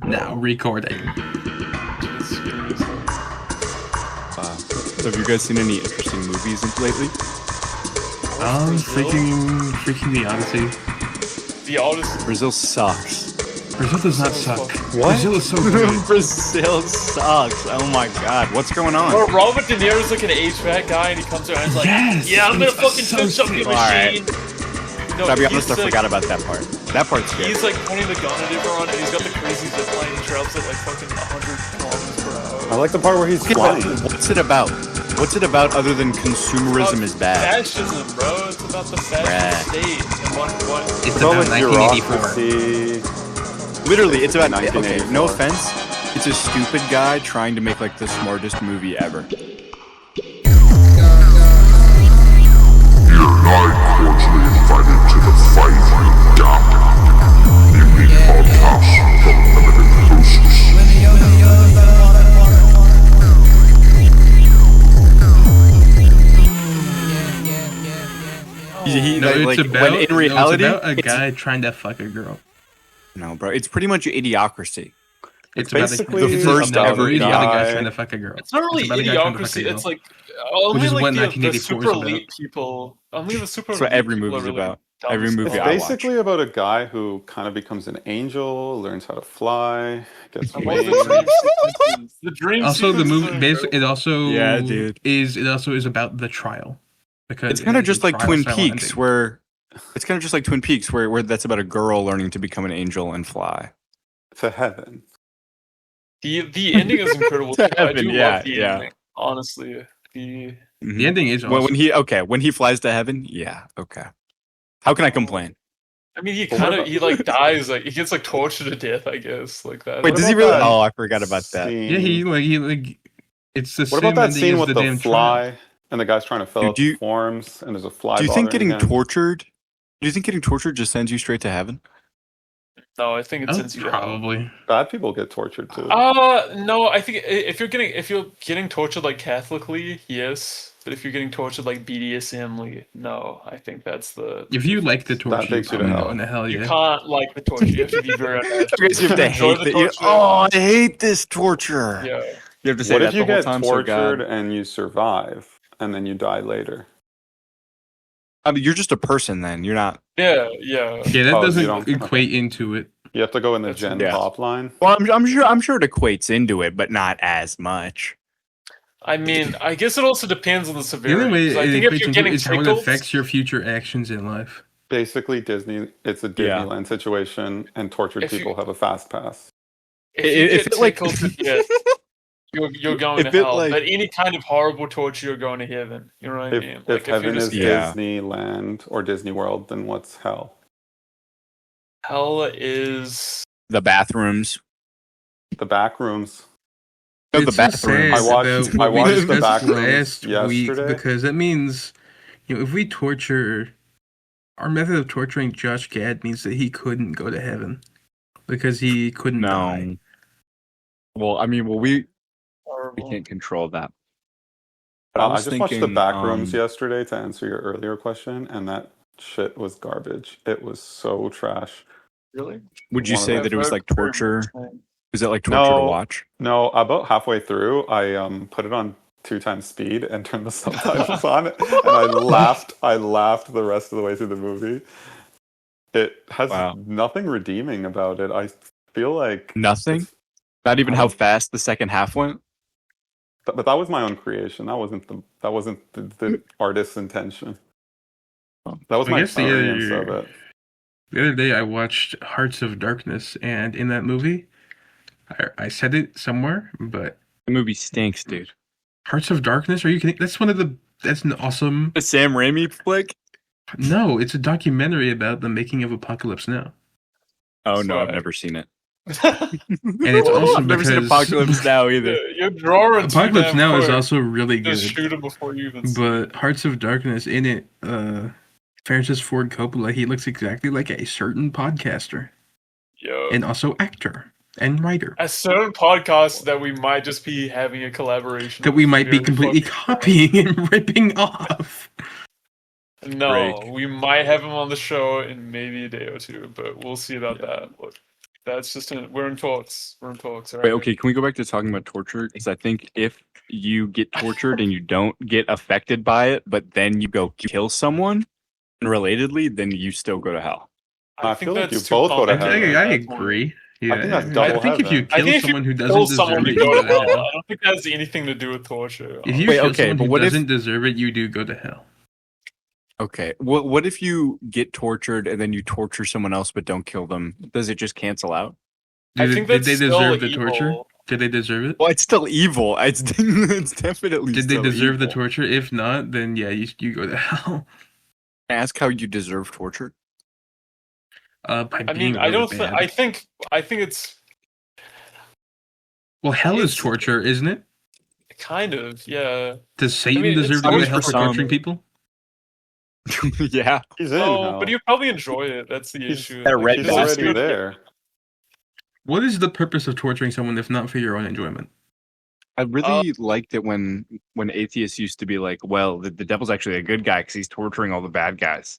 Now recording. So have you guys seen any interesting movies lately? Freaking the Odyssey. The Odyssey. Brazil sucks. Brazil does not suck. What? Brazil is so good. Brazil sucks. Oh my god, what's going on? Bro, Robert De Niro's like an HVAC guy, and he comes around and he's like, Yes! "Yeah, I'm gonna It's fucking so fix up your sick. machine." No, I'll be honest, he's I like, forgot about that part. That part's good. He's like pointing the gun at everyone, and he's got the crazy zipline and travels at like fucking 100 kilometers per hour. I like the part where he's flying. What's it about? What's it about other than consumerism is bad? Fascism, bro. It's about the fascist state. And what? It's It's all about like 1984. bureaucracy. Literally, it's about 1984. okay, no offense. It's a stupid guy trying to make like the smartest movie ever. You're not cordially invited to the fight, you dumb. In the podcast from limited hosts. When in reality, it's about a guy trying to fuck a girl. no, bro, it's pretty much idiocracy. It's basically about the first ever it's about a guy. guy trying to fuck a girl. It's not really about a guy trying to fuck a idiocracy. girl. It's like Which only is what like the 1984 super is about. elite people. Only the super. That's what elite every people movie's are really about. dumb Every as movie It's fuck. I watch. basically about a guy who kind of becomes an angel, learns how to fly, gets I love wings. the dream sequences. The dream Also, the sequences movie are basically Yeah, dude. it also is about the trial because It's kind of it is just a like trial Twin style Peaks, ending. where it's kind of just like Twin Peaks, where that's about a girl learning to become an angel and fly. To heaven. The ending is incredible. To too. I heaven, do yeah, love the yeah. ending. Honestly, the The ending is When, awesome. when he flies to heaven, yeah, okay. How can I complain? I mean, he But what kind of about- he like dies, like he gets like tortured to death, I guess, like that. Wait, What does he about really? that Oh, I forgot about that. scene? Yeah, he it's the What same about that ending scene as with the the damn fly trial. and the guy's trying to fill Dude, out do you- the forms and there's a fly Do you think bothering getting him? tortured? Do you think getting tortured just sends you straight to heaven? No, I think it Oh, sends you to hell. probably. Bad people get tortured too. No, I think if you're getting tortured like Catholically, yes. But if you're getting tortured like BDSM, no. I think that's the. If you like the torture, takes you to probably hell. going to hell, You yeah. can't like the torture. You have to be very. You guys have to Enjoy hate the that. torture. Oh, I hate this torture. Yeah. You have to say What that if you the whole get time. So tortured God. and you survive and then you die later? I mean, you're just a person then. You're not. Yeah. Yeah, that Oh, you doesn't don't- equate into it. You have to go in the That's- gen yeah. pop line. Well, I'm sure it equates into it, but not as much. I mean, I guess it also depends on the The severity. only way 'cause I it think if equates you're into getting it is how it tickled, affects your future actions in life. Basically, Disney. It's a Yeah. Disneyland situation, and tortured If you- people have a fast pass. if you If get it, like- tickled to death, you're going If to it, hell. like- But any kind of horrible torture, you're going to heaven. You know what I mean? If heaven is Yeah. Disneyland or Disney World, then what's hell? hell is. The bathrooms. The back rooms. No, the It's so bathrooms. sad I watched- about I what we watched the discussed back rooms last week yesterday. because that means, if we torture, our method of torturing Josh Gad means that he couldn't go to heaven because he couldn't die. No. Well, I mean, we Horrible. can't control that. I was just watched the thinking, back rooms yesterday to answer your earlier question, and that shit was garbage. It was so trash. Really? Would you One of say them. that it was like torture? Is it like torture No. to watch? No, about halfway through, I put it on 2x speed and turned the subtitles on, and I laughed. I laughed the rest of the way through the movie. It has Wow. nothing redeeming about it. I feel like Nothing? Not even how fast the second half went? but that was my own creation. That wasn't the artist's intention. That was I my guess the experience other- of it. The other day I watched Hearts of Darkness, and in that movie, I said it somewhere, but The movie stinks, dude. Hearts of Darkness, are you kidding? That's an awesome. The Sam Raimi flick? No, it's a documentary about the making of Apocalypse Now. Oh no, I've Sorry. never seen it. And it's awesome I've never seen because- Apocalypse Now either. You're drawing too Apocalypse damn Now is quick. also really Just good. shoot him before you even. But Hearts of Darkness, in it, Francis Ford Coppola, he looks exactly like a certain podcaster Yo. and also actor and writer A certain podcast that we might just be having a collaboration. that we with might be very completely fucking- copying and ripping off. No, Break. we might have him on the show in maybe a day or two, but we'll see about that. Look, That's just we're in talks. We're in talks. All right. Wait, okay, can we go back to talking about torture? Because I think if you get tortured and you don't get affected by it, but then you go kill someone, and relatedly, then you still go to hell. I feel like you that's too both go to complicated heaven. I at that point. agree. Yeah, think that's I double think if you heaven. I kill think if you someone who kill doesn't someone, deserve you it, you go go to to hell. hell. I don't think that has anything to do with torture. If you Wait, kill okay, someone but who what if- doesn't deserve it, you do go to hell. Okay, what if you get tortured and then you torture someone else but don't kill them? Does it just cancel out? I Did, think did that's they still deserve the torture? evil. Did they deserve it? Well, it's still evil. It's definitely. Did they still deserve the evil. torture? If not, then yeah, you go to hell. Ask how you deserve torture. By I being mean, I really don't. bad. I think it's Well, hell is it's- torture, isn't it? kind of, yeah. Does Satan mean, deserve it's to go to always hell for for some. torturing people? Yeah. He's in Oh, hell. but you probably enjoy it. That's the He's- issue. That red He's dot. this is already good. there. What is the purpose of torturing someone if not for your own enjoyment? I really liked it when atheists used to be like, well, the devil's actually a good guy because he's torturing all the bad guys.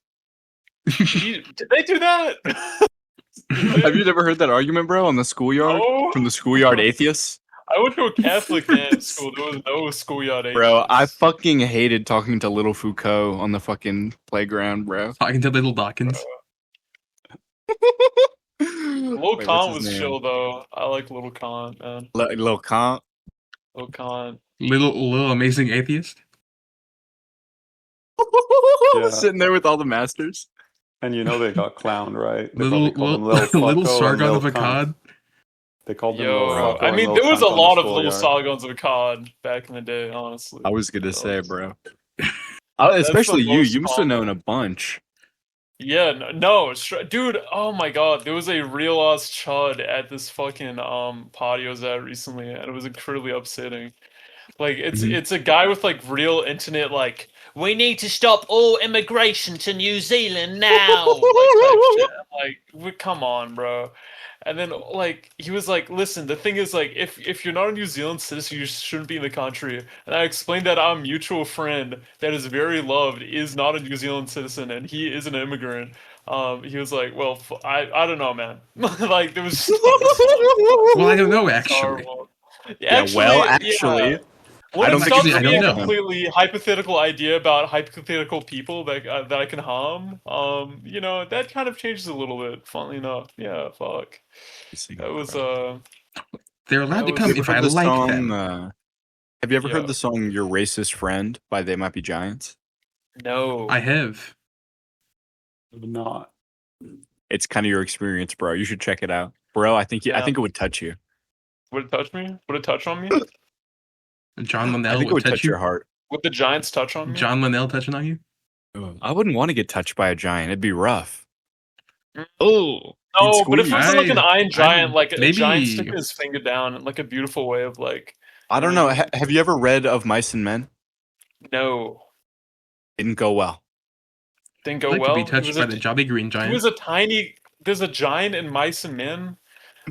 Did they do that? Have you never heard that argument, bro, on the schoolyard? No. From the schoolyard atheists? I went to a Catholic dance school. There was no schoolyard Bro, I atheists. fucking hated talking to little Foucault on the fucking playground, bro. Talking to little Dawkins. Lil Wait, Khan what's his was name? chill though. I like Lil Khan, man. Lil Kant. Lil Khan. Little amazing atheist. Yeah. Sitting there with all the masters. And you know they got clowned, right? They Little probably called him little Fucko and Sargon Lil of Cunt. Akkad. They called him Lil Yo, Fucko I and mean, Lil there was a Cunt on lot the of little schoolyard. Sargons of Akkad back in the day, honestly. I was gonna say, Those- bro. That's Especially the you. most You must have common. known a bunch. Yeah, no, dude. Oh my god, there was a real ass chud at this fucking party I was at recently, and it was incredibly upsetting. Like it's a guy with like real internet like we need to stop all immigration to New Zealand now. Like type shit. Come on, bro. And then like he was like, listen, the thing is like if you're not a New Zealand citizen, you shouldn't be in the country. And I explained that our mutual friend that is very loved is not a New Zealand citizen and he is an immigrant. He was like, well, I don't know, man. Like there was Well, I don't know actually. horrible. Actually, When I don't it think starts it's- to I be don't a know. completely hypothetical idea about hypothetical people that I can harm, you know, that kind of changes a little bit. Funnily enough, yeah, fuck. That was They're allowed to That come was- if I like them. Have you ever Yeah. heard the song "Your Racist Friend" by They Might Be Giants? no. I have. Not. It's kind of your experience, bro. You should check it out, bro. I think Yeah. it would touch you. Would it touch me? Would it touch on me? John I Linnell think it would would touch touch you. your heart. Would the Giants touch on me? John Linnell touching on you. I wouldn't want to get touched by a giant. It'd be rough. Mm. Oh, No, but if it was like an I- iron giant, like a maybe- giant sticking his finger down, and like a beautiful way of like, I don't know. Have you ever read Of Mice and Men? no, Didn't go well. didn't I'd go like well. to be It touched was by a- the Jolly Green He Giant. was a tiny. There's a giant in Mice and Men.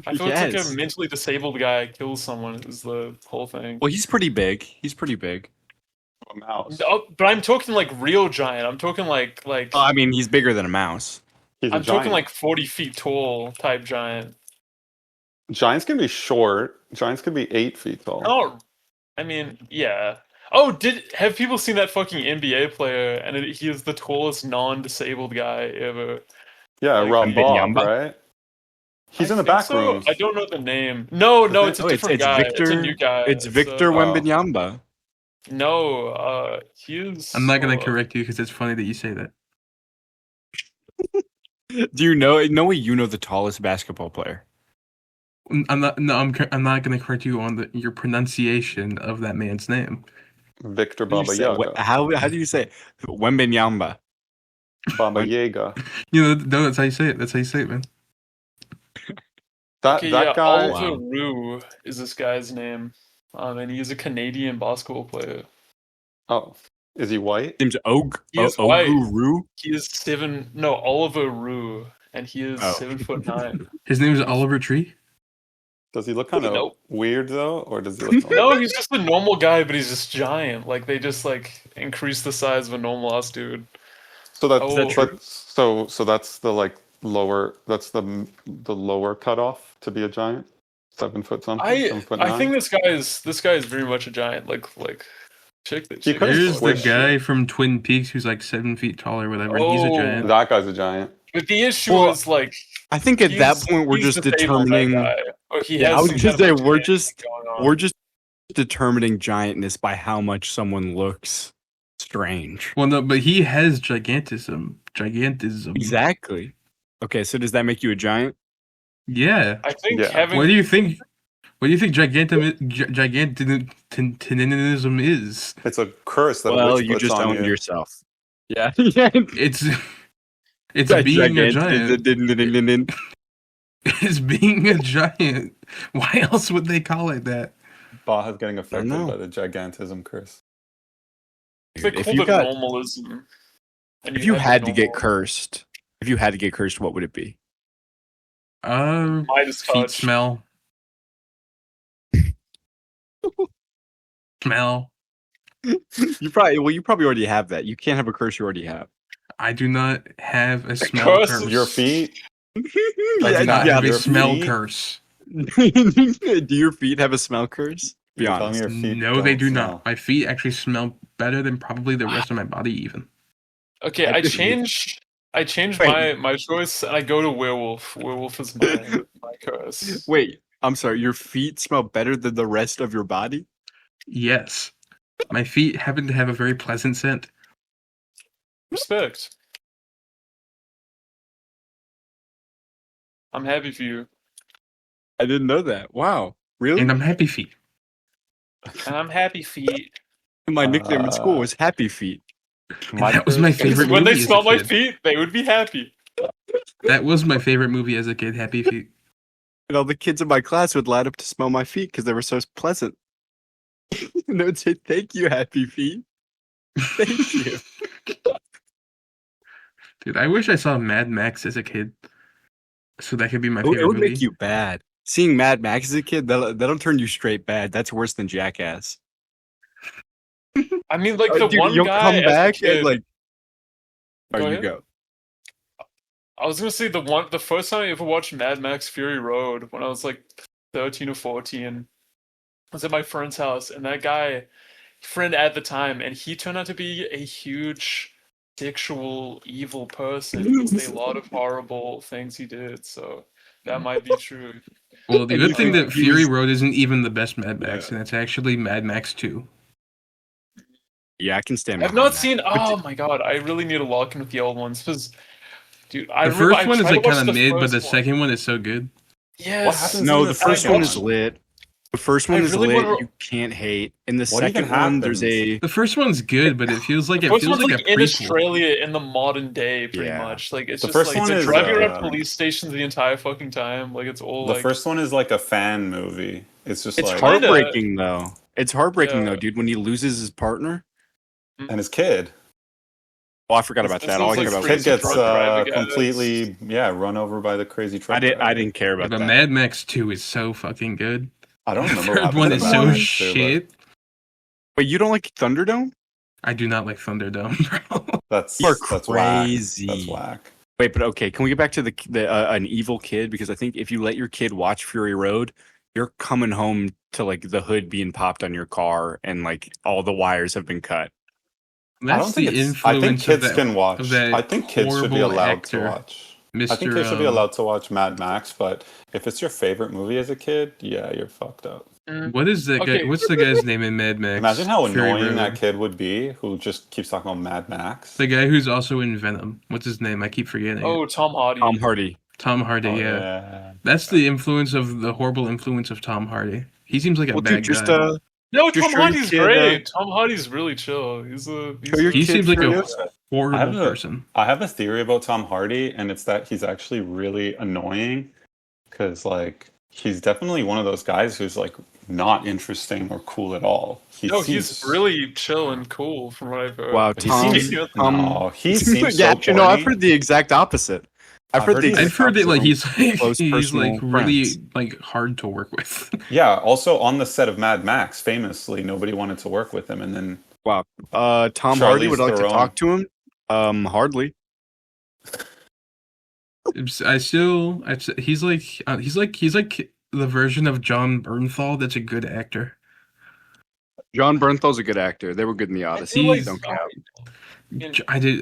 I feel it's like Yes. a mentally disabled guy kills someone. Is the whole thing. Well, he's pretty big. He's pretty big. A mouse. Oh, but I'm talking like real giant. I'm talking like I mean, he's bigger than a mouse. He's a I'm giant. talking like 40 feet tall type giant. Giants can be short. Giants can be 8 feet tall. Oh, I mean, yeah. Oh, have people seen that fucking NBA player? And he is the tallest non-disabled guy ever. Yeah, like Rob Bob, Wembanyama? right? He's I in the think back so. rooms. I don't know the name. No, it? it's a Oh, different guy. It's a new guy. It's Victor Oh. Wembanyama. No, he is. I'm not gonna correct you because it's funny that you say that. Do you know? No way. You know the tallest basketball player. I'm not. No, I'm not gonna correct you on your pronunciation of that man's name. Victor How do Baba you say- Yaga. How do you say it? Wembanyama? Baba Yaga. You know, no, that's how you say it. That's how you say it, man. That Okay, that yeah, guy. Oliver Rue is this guy's name. And he's a Canadian basketball player. Oh, is he white? Name's He is white. Oguru. He is Oliver Rue, and he is Oh. 7'9". His name is Oliver Tree. Does he look kind of Nope. weird though, or does he look? No, he's just a normal guy, but he's just giant. Like they just like increase the size of a normal ass dude. So that's Oh. but, so that's the lower. That's the lower cutoff to be a giant. 7 foot something. 7'9". I think this guy is very much a giant. Like check this. He could've There's the squished guy you. from Twin Peaks who's like 7 feet tall or whatever. He's a Oh. giant. That guy's a giant. But the issue Well, is like I think at that he's- point we're he's just disabled, that determining. guy. Or he Yeah, has I was some just kind of say we're genetic just thing going on. we're just determining giantness by how much someone looks strange. Well, no, but he has gigantism. Exactly. Okay, so does that make you a giant? Yeah. I think Yeah. having What do you think? What do you think gigantism is? It's a curse that a Well, witch you puts just on owned you. yourself. Yeah. Yeah. It's being a giant. It's being a giant. Why else would they call it that? Baja's getting affected know. by the gigantism curse. they If called you it got, normalism. And if you had to get normal. cursed, what would it be? Midas Feet touch. smell. Smell. You probably already have that. You can't have a curse you already have. I do not have a smell curse curse. is- Your feet. I do not yeah, have a your smell feet. curse. Do your feet have a smell curse? Be You're telling me honest. your feet No, they don't do smell. not. My feet actually smell better than probably the rest of my body even. Okay, I changed Wait. my choice and I go to werewolf. Werewolf is my curse. Wait, I'm sorry. Your feet smell better than the rest of your body? Yes. My feet happen to have a very pleasant scent. Respect. I'm happy for you. I didn't know that. Wow. Really? And I'm happy feet. And I'm happy feet. My nickname in school was Happy Feet. And that was my Because favorite when movie they as smell a my kid. feet, they would be happy. That was my favorite movie as a kid, Happy Feet. And all the kids in my class would line up to smell my feet because they were so pleasant. And they would say, "Thank you, Happy Feet." Thank you. Dude, I wish I saw Mad Max as a kid. So that could be my It favorite would movie. make you bad. Seeing Mad Max as a kid, that'll turn you straight bad. That's worse than Jackass. I mean, like the Dude, one you'll guy come as a back kid, and like. Oh, Go you ahead. go. I was gonna say the first time I ever watched Mad Max Fury Road when I was like 13 or 14. I was at my friend's house, and that guy, friend at the time, and he turned out to be a huge sexual evil person. With a lot of horrible things he did, so that might be true. Well, the And you good thing think that he Fury was- Road isn't even the best Mad Max, Yeah. and it's actually Mad Max 2. Yeah, I can stand. I've behind not that. seen. Oh my god, I really need to lock in with the old ones because, dude, I The remember first I one is tried to like watch kind of the mid, but first the one. second one is so good. Yes. What happens No, in the the first second one is one? lit. The first one I is really lit. wanna- You can't hate. In the What even second one, there's happens? a. The first one's good, but it feels like The first one's a like in prequel. Australia in the modern day, pretty Yeah. much. Like it's The just first like one they're is, driving around uh, police stations the entire fucking time. Like it's all The like first one is like a fan movie. It's just It's like heartbreaking though. It's heartbreaking Yeah. though, dude. When he loses his partner. and his kid. Oh, I forgot about This that. All I is care like about His crazy kid was gets drunk driving at completely run over by the crazy truck. I didn't driver. care about The that. Mad Max 2 is so fucking good. I don't The remember. what third happened one to is Mad so Max 2, but shit. Wait, you don't like Thunderdome? I do not like Thunderdome, bro. That's You are that's crazy. whack. That's whack. Wait, but okay, can we get back to the an evil kid? Because I think if you let your kid watch Fury Road, you're coming home to like the hood being popped on your car and like all the wires have been cut. I That's don't think the it's. I think influence of kids that, can watch. of that I think kids should be horrible allowed to actor, watch. Mr. I think they should be allowed to watch Mad Max, but if it's your favorite movie as a kid, yeah, you're fucked up. What is that Okay. guy? What's the guy's name in Mad Max? Imagine how Fury annoying Road. that kid would be who just keeps talking about Mad Max. The guy who's also in Venom. What's his name? I keep forgetting. oh Tom Hardy. Tom Hardy. Tom Hardy. Oh, yeah. That's the influence of the horrible influence of Tom Hardy. He seems like a Well, bad dude, just guy. No, Just Tom show your Hardy's kid, great. Tom Hardy's really chill. He's Show your He kid seems like Fury a Road. horrible I have a- person. I have a theory about Tom Hardy, and it's that he's actually really annoying because, like, he's definitely one of those guys who's like not interesting or cool at all. He No, seems, he's really chill and cool from what I've heard. Wow, he Tom. seems, Tom- no, he seems yeah, so actually, no, I've corny. heard the exact opposite. I've I've heard heard the he's- I've exact heard that opposite like from he's like close he's like personal really friends. like hard to work with. Yeah. Also, on the set of Mad Max, famously, nobody wanted to work with him, and then Tom Hardy Charlize would like to Theron. talk to him. Hardly. He's like the version of John Bernthal that's a good actor. John Bernthal's a good actor. They were good in the Odyssey. He's- Don't count.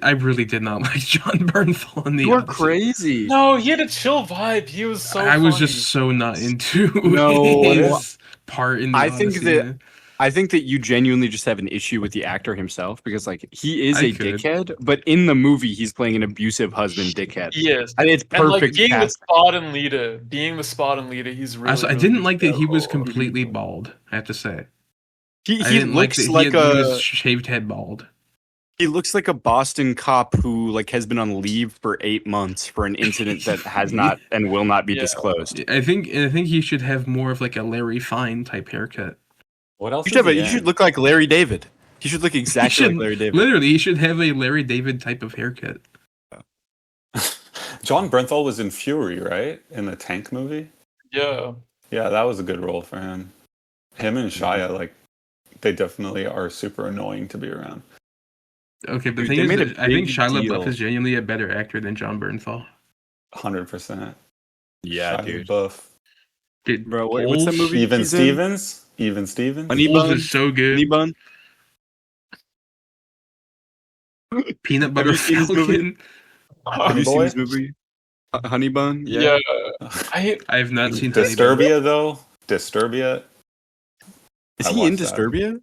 I really did not like John Bernthal in the You are Odyssey. crazy. No, he had a chill vibe. He was so I was funny. just so not into No, his part in the I think Odyssey. that- I think that you genuinely just have an issue with the actor himself because, like, he is I a could. dickhead, but in the movie, he's playing an abusive husband dickhead. He is. And it's And like perfect. being the casting. spot and leader, he's really. I really didn't like that he was good. completely bald. I have to say, He I didn't like looks that like he was shaved head bald. he looks like a Boston cop who like has been on leave for 8 months for an incident that has not and will not be Yeah. disclosed. I think he should have more of like a Larry Fine type haircut. What else? You should look like Larry David. He should look exactly like Larry David. Literally, he should have a Larry David type of haircut. John Bernthal was in Fury, right? In the Tank movie. Yeah. Yeah, that was a good role for him. Him and Shia, like, they definitely are super annoying to be around. Okay, but the Dude, thing they is, made that a I think big Shia deal. LaBeouf is genuinely a better actor than John Bernthal. 100%. Yeah, Shia dude. LaBeouf. Dude, Bro, what's that movie? Even he's in? Stevens. Even Stevens. Honey Bulls Bun? is so good. Honey Bun? Peanut Butter you seen this movie? Falcon. Have you seen Boy? this movie? Honey Bun? Yeah. I I have not seen Honey Bun. Disturbia, though. Disturbia. Is I he in watched that. Disturbia?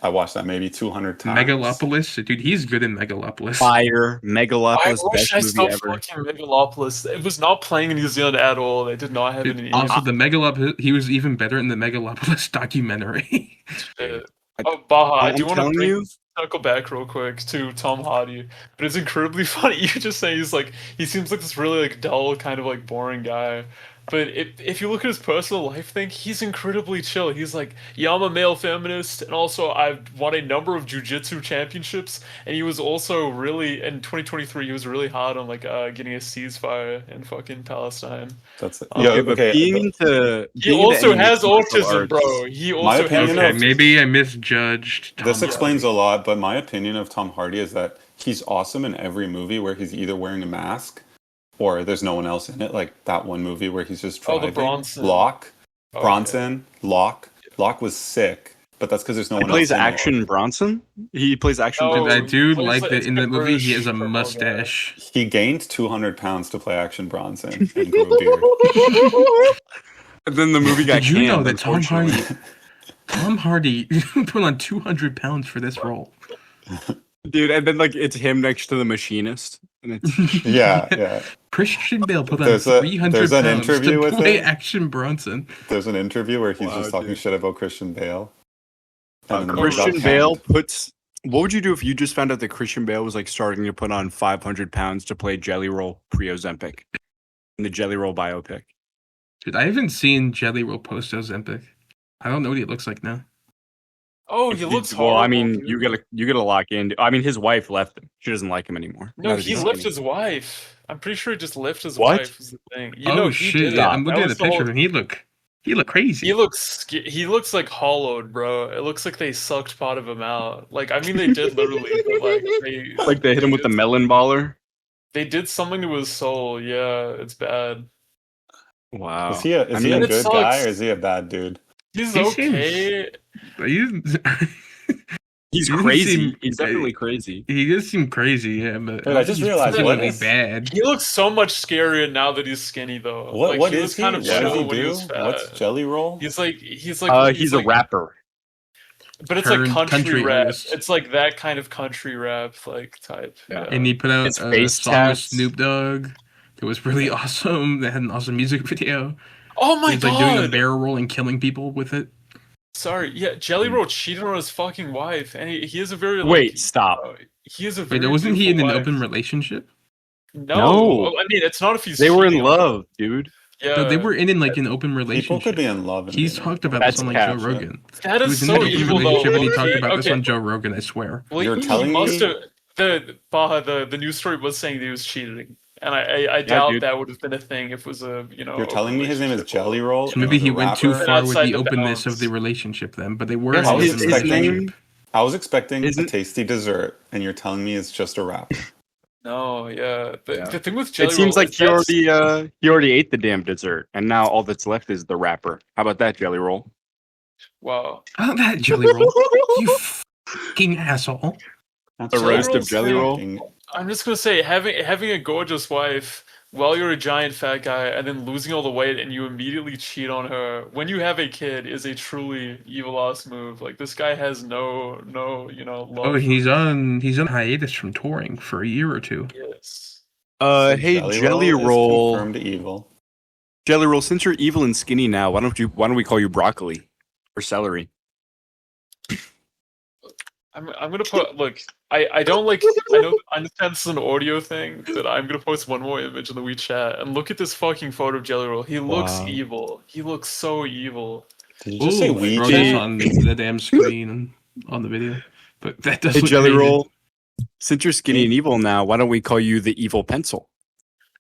I watched that maybe 200 times. Megalopolis, dude, he's good in Megalopolis. Fire. I Megalopolis. wish Best I movie saw ever. fucking Megalopolis. It was not playing in New Zealand at all. They did not have it in Dude, also, English. the Megalopolis, he was even better in the Megalopolis documentary. Shit. Oh, Baha, I I'm do want to telling bring you. circle back real quick to Tom Hardy, but it's incredibly funny. You just say he seems like this really like dull, kind of like boring guy. But if you look at his personal life thing, he's incredibly chill. He's like, yeah, I'm a male feminist, and also I've won a number of jujitsu championships. And he was also really in 2023, he was really hard on like getting a ceasefire in fucking Palestine. That's it. Okay, Yeah, but okay. being into He being into also any has martial autism, arts- bro. He My also opinion has Okay, of- maybe I misjudged Tom This Hardy. explains a lot, but my opinion of Tom Hardy is that he's awesome in every movie where he's either wearing a mask or there's no one else in it. Like that one movie where he's just Oh, driving. the Bronson. Locke. Oh, Bronson. Locke. Locke was sick, but that's because there's no He one plays else in Action Bronson. He plays Action No. Dude, Bronson. I do What is like that? that It's in like the movie he has a British mustache. it. He gained 200 pounds to play Action Bronson and grew a beard. And then the movie got Did you know canned, that Tom unfortunately. Hardy put on 200 pounds for this role? Dude, and then like it's him next to the machinist. And it's Yeah. Christian Bale put on There's 300 an pounds interview to with play him. Action Bronson. There's an interview where he's Wow, just talking dude. shit about Christian Bale. And then the movie Christian got Bale canned. puts. What would you do if you just found out that Christian Bale was like starting to put on 500 pounds to play Jelly Roll pre-Ozempic in the Jelly Roll biopic? Dude, I haven't seen Jelly Roll post Ozempic. I don't know what he looks like now. Oh, he looks Well, horrible. I mean, dude. you gotta lock in. I mean, his wife left him. She doesn't like him anymore. No, Now that he he's left skinny. his wife. I'm pretty sure he just left his What? wife. Was the thing. Oh he shit! did Yeah, that. I'm looking That at was the picture whole- of him. He look crazy. He looks like hollowed, bro. It looks like they sucked part of him out. Like I mean, they did literally, but like they Like they hit him with the did- melon baller. They did something to his soul. Yeah, it's bad. Wow. Is he a I mean, good it guy sucks. or is he a bad dude? He's He okay. He's he doesn't crazy. seem- He's definitely crazy. He does seem crazy, yeah, but Dude, I just he's realized what really is- bad. He looks so much scarier now that he's skinny, though. What Like, is was he? kind What of does chill he when he do? was fat. What's Jelly Roll? He's like He's he's a like, rapper. but it's like Turned country, country rap. artist. It's like that kind of country rap like type. Yeah. And he put out His a face song with tats. Snoop Dogg. It was really awesome. They had an awesome music video. Oh my He's like doing a god! barrel roll and killing people with it. Sorry, yeah, Jelly Roll cheated on his fucking wife, and he is a very like, Wait, stop. he is a very Wait, wasn't he in an beautiful open wife. relationship? No. No. Well, I mean it's not if he's They were in cheating. love, dude. Yeah, No, they were in like an open People relationship. could be in love. and He's be in talked love. about That's this on like cap, Joe yeah. Rogan. That He is was in so an open evil relationship though. and he talked Okay, about this okay. on Joe Rogan, I swear. Well, You're he telling must me- have the news story was saying that he was cheating, and I doubt dude. that would have been a thing if it was a You're telling me his name is relationship. Jelly Roll? So and maybe he's he a went too rapper? far with Outside the the openness bounds. of the relationship then, but they were Yes, in an his- open his relationship. name- I was expecting Isn't- a tasty dessert, and you're telling me it's just a rapper. No, yeah. Yeah. The thing with Jelly It seems Roll like is he already ate the damn dessert, and now all that's left is the wrapper. How about that, Jelly Roll? wow. Oh, that Jelly Roll. You fucking asshole. That's The Jelly roast of Roll's Jelly Roll. fucking- I'm just gonna say having a gorgeous wife while you're a giant fat guy and then losing all the weight and you immediately cheat on her when you have a kid is a truly evil ass move. Like this guy has no love. Oh, he's on hiatus from touring for a year or two. Yes. So Hey, Jelly is Roll. confirmed evil. Jelly Roll, since you're evil and skinny now, why don't we call you broccoli or celery? I'm gonna put look. I don't like. I understand this is an audio thing, but I'm gonna post one more image in the WeChat and look at this fucking photo of Jelly Roll. He looks Wow. evil. He looks so evil. Did you just say Ooh, I wrote Ouija? this on the damn screen on the video. But that does Hey, look Jelly crazy. Roll, since you're skinny and evil now, why don't we call you the evil pencil?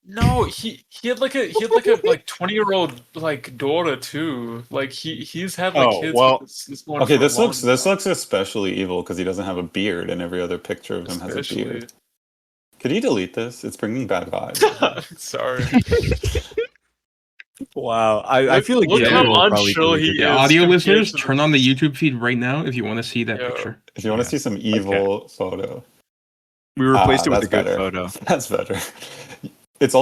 No, he had like a 20-year-old like daughter too. Like he's had like Oh, kids. well, with this one Okay, for a this long looks time, especially evil because he doesn't have a beard, and every other picture of him has a especially. beard. Could you delete this? It's bringing bad vibes. Sorry. Wow, I feel like Look Jelly how Roll probably unchill could he make The it. is. audio compared listeners, to turn on the YouTube feed right now if you want to see that Yeah. picture. If you want to see some evil photo, We replaced it with a that's good better. photo. That's better. It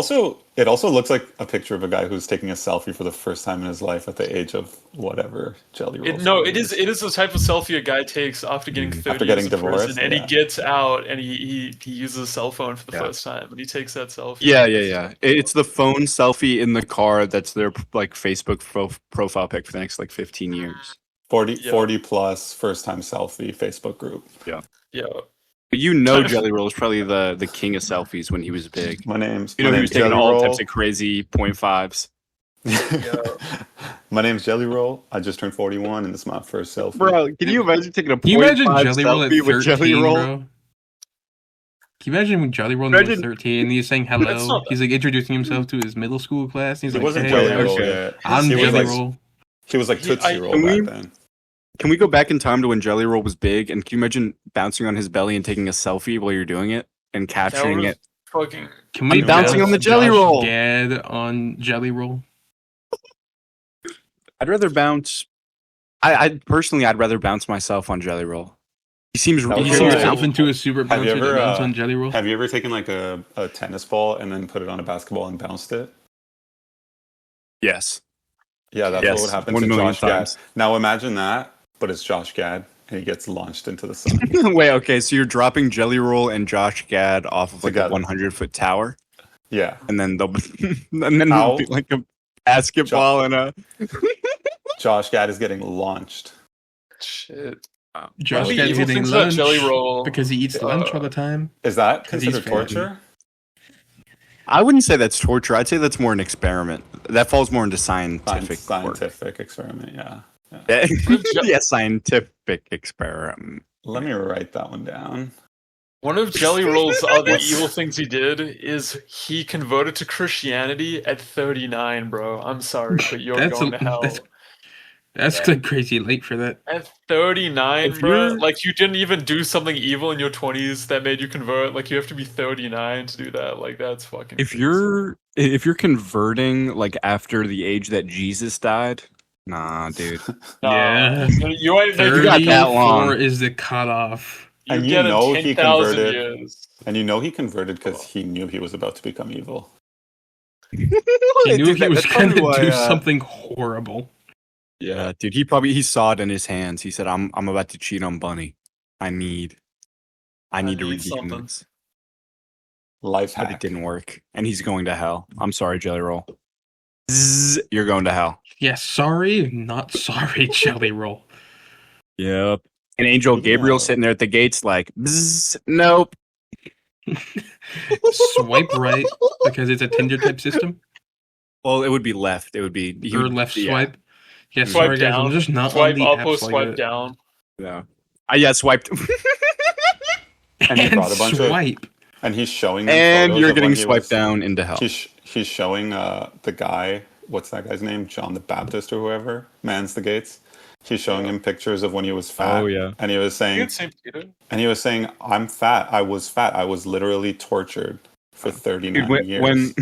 also looks like a picture of a guy who's taking a selfie for the first time in his life at the age of whatever Jelly Roll. It is the type of selfie a guy takes after getting 30 After getting years in prison, divorced, and yeah. he gets out and he uses a cell phone for the Yeah. first time and he takes that selfie. Yeah. It's the phone selfie in the car that's their like Facebook profile pic for the next like 15 years. 40 Yeah. plus first time selfie Facebook group. Yeah. But you know, Jelly Roll is probably the king of selfies when he was big. My name's You know, my he name's was taking Jelly all Roll. types of crazy 0.5s. My name's Jelly Roll. I just turned 41, and this is my first selfie. Bro, can you imagine taking a Can you imagine 0.5 Jelly Roll at selfie 13, with Jelly Roll? bro? Can you imagine when Jelly Roll was Imagine- 13 and he's saying That's hello? not- He's like introducing himself to his middle school class. And he's He like, wasn't hey, Jelly Roll okay. yet. I'm he was Jelly like, Roll. He was like He- Tootsie I- Roll Can we- back then. Can we go back in time to when Jelly Roll was big? And can you imagine bouncing on his belly and taking a selfie while you're doing it and capturing was- it? Fucking Can we I'm bouncing on the bounce Jelly Josh Roll. Gad on Jelly Roll? I'd rather bounce. I'd rather bounce myself on Jelly Roll. He seems. That He would Turn be seems like- yourself into a super Have you bouncer ever, to bounce uh, on Jelly Roll? Have you ever taken like a tennis ball and then put it on a basketball and bounced it? yes. Yeah, that's Yes, what would happen 1 to million Josh Gad. times. Now imagine that, but it's Josh Gad, and he gets launched into the sun. Wait. Okay. So you're dropping Jelly Roll and Josh Gad off of like Together. a 100-foot tower, Yeah. and then they'll and then Ow. it'll be like a basketball and a. Josh Gad is getting launched. shit. Josh One of the Gad's evil getting things about lunch Jelly Roll because he eats lunch all the time. Is that 'Cause he's considered fat. torture? I wouldn't say that's torture. I'd say that's more an experiment. That falls more into scientific work. Scientific experiment, yeah. Yeah, scientific experiment. Let me write that one down. One of Jelly Roll's other evil things he did is he converted to Christianity at 39, bro. I'm sorry, but you're That's going a- to hell. That's like crazy late for that. At 39, If bro, you're- like you didn't even do something evil in your 20s that made you convert. Like you have to be 39 to do that. Like that's fucking. If crazy. you're converting like after the age that Jesus died, nah, dude. Yeah. you ain't You got that long. 34 is the cutoff. You And you get know in he 10,000 converted- years. And you know he converted because he knew he was about to become evil. He knew Dude, he was that's going to probably do why, something horrible. Yeah, dude. He saw it in his hands. He said, "I'm about to cheat on Bunny. I need to need redeem something." this." Life But it hack. didn't work, and he's going to hell. I'm sorry, Jelly Roll. Zzz, you're going to hell. Yeah, sorry, not sorry, Jelly Roll. Yep. And Angel Yeah. Gabriel sitting there at the gates, like, bzzz, nope. Swipe right because it's a Tinder type system, Well, it would be left. It would be or left yeah. swipe. Yeah, Swipe sorry guys, down. I'm just not Swipe on the up apps or like swipe that. down. Yeah. Yeah, swiped. And he brought a bunch of. swipe. And he's showing them And photos you're of when getting he swiped was- down into hell. He's showing the guy what's that guy's name? John the Baptist or whoever mans the gates. He's showing him pictures of when he was fat. Oh, yeah. And he was I think saying, it's St. Peter. I'm fat. I was fat. I was literally tortured for 39 Dude, years.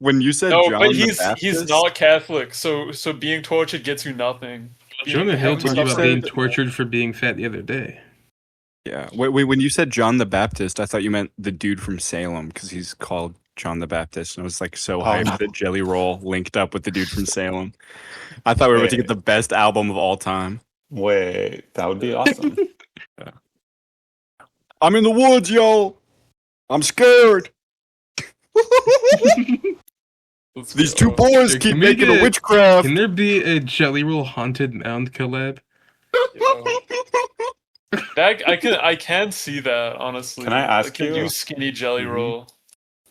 when you said No, John but the he's Baptist, not Catholic, so being tortured gets you nothing. Jonah Hill Having talked about suffered- being tortured for being fat the other day. yeah. When you said John the Baptist, I thought you meant the dude from Salem because he's called John the Baptist, and I was like so hyped no. that Jelly Roll linked up with the dude from Salem. I thought we were about to get the best album of all time. Wait, that would be awesome. I'm in the woods, yo. I'm scared. Let's These go. two boys Dude, keep can we making a get- witchcraft. Can there be a Jelly Roll Haunted Mound collab? That I can see that, honestly. Can I ask like a you? new skinny jelly Mhm. roll.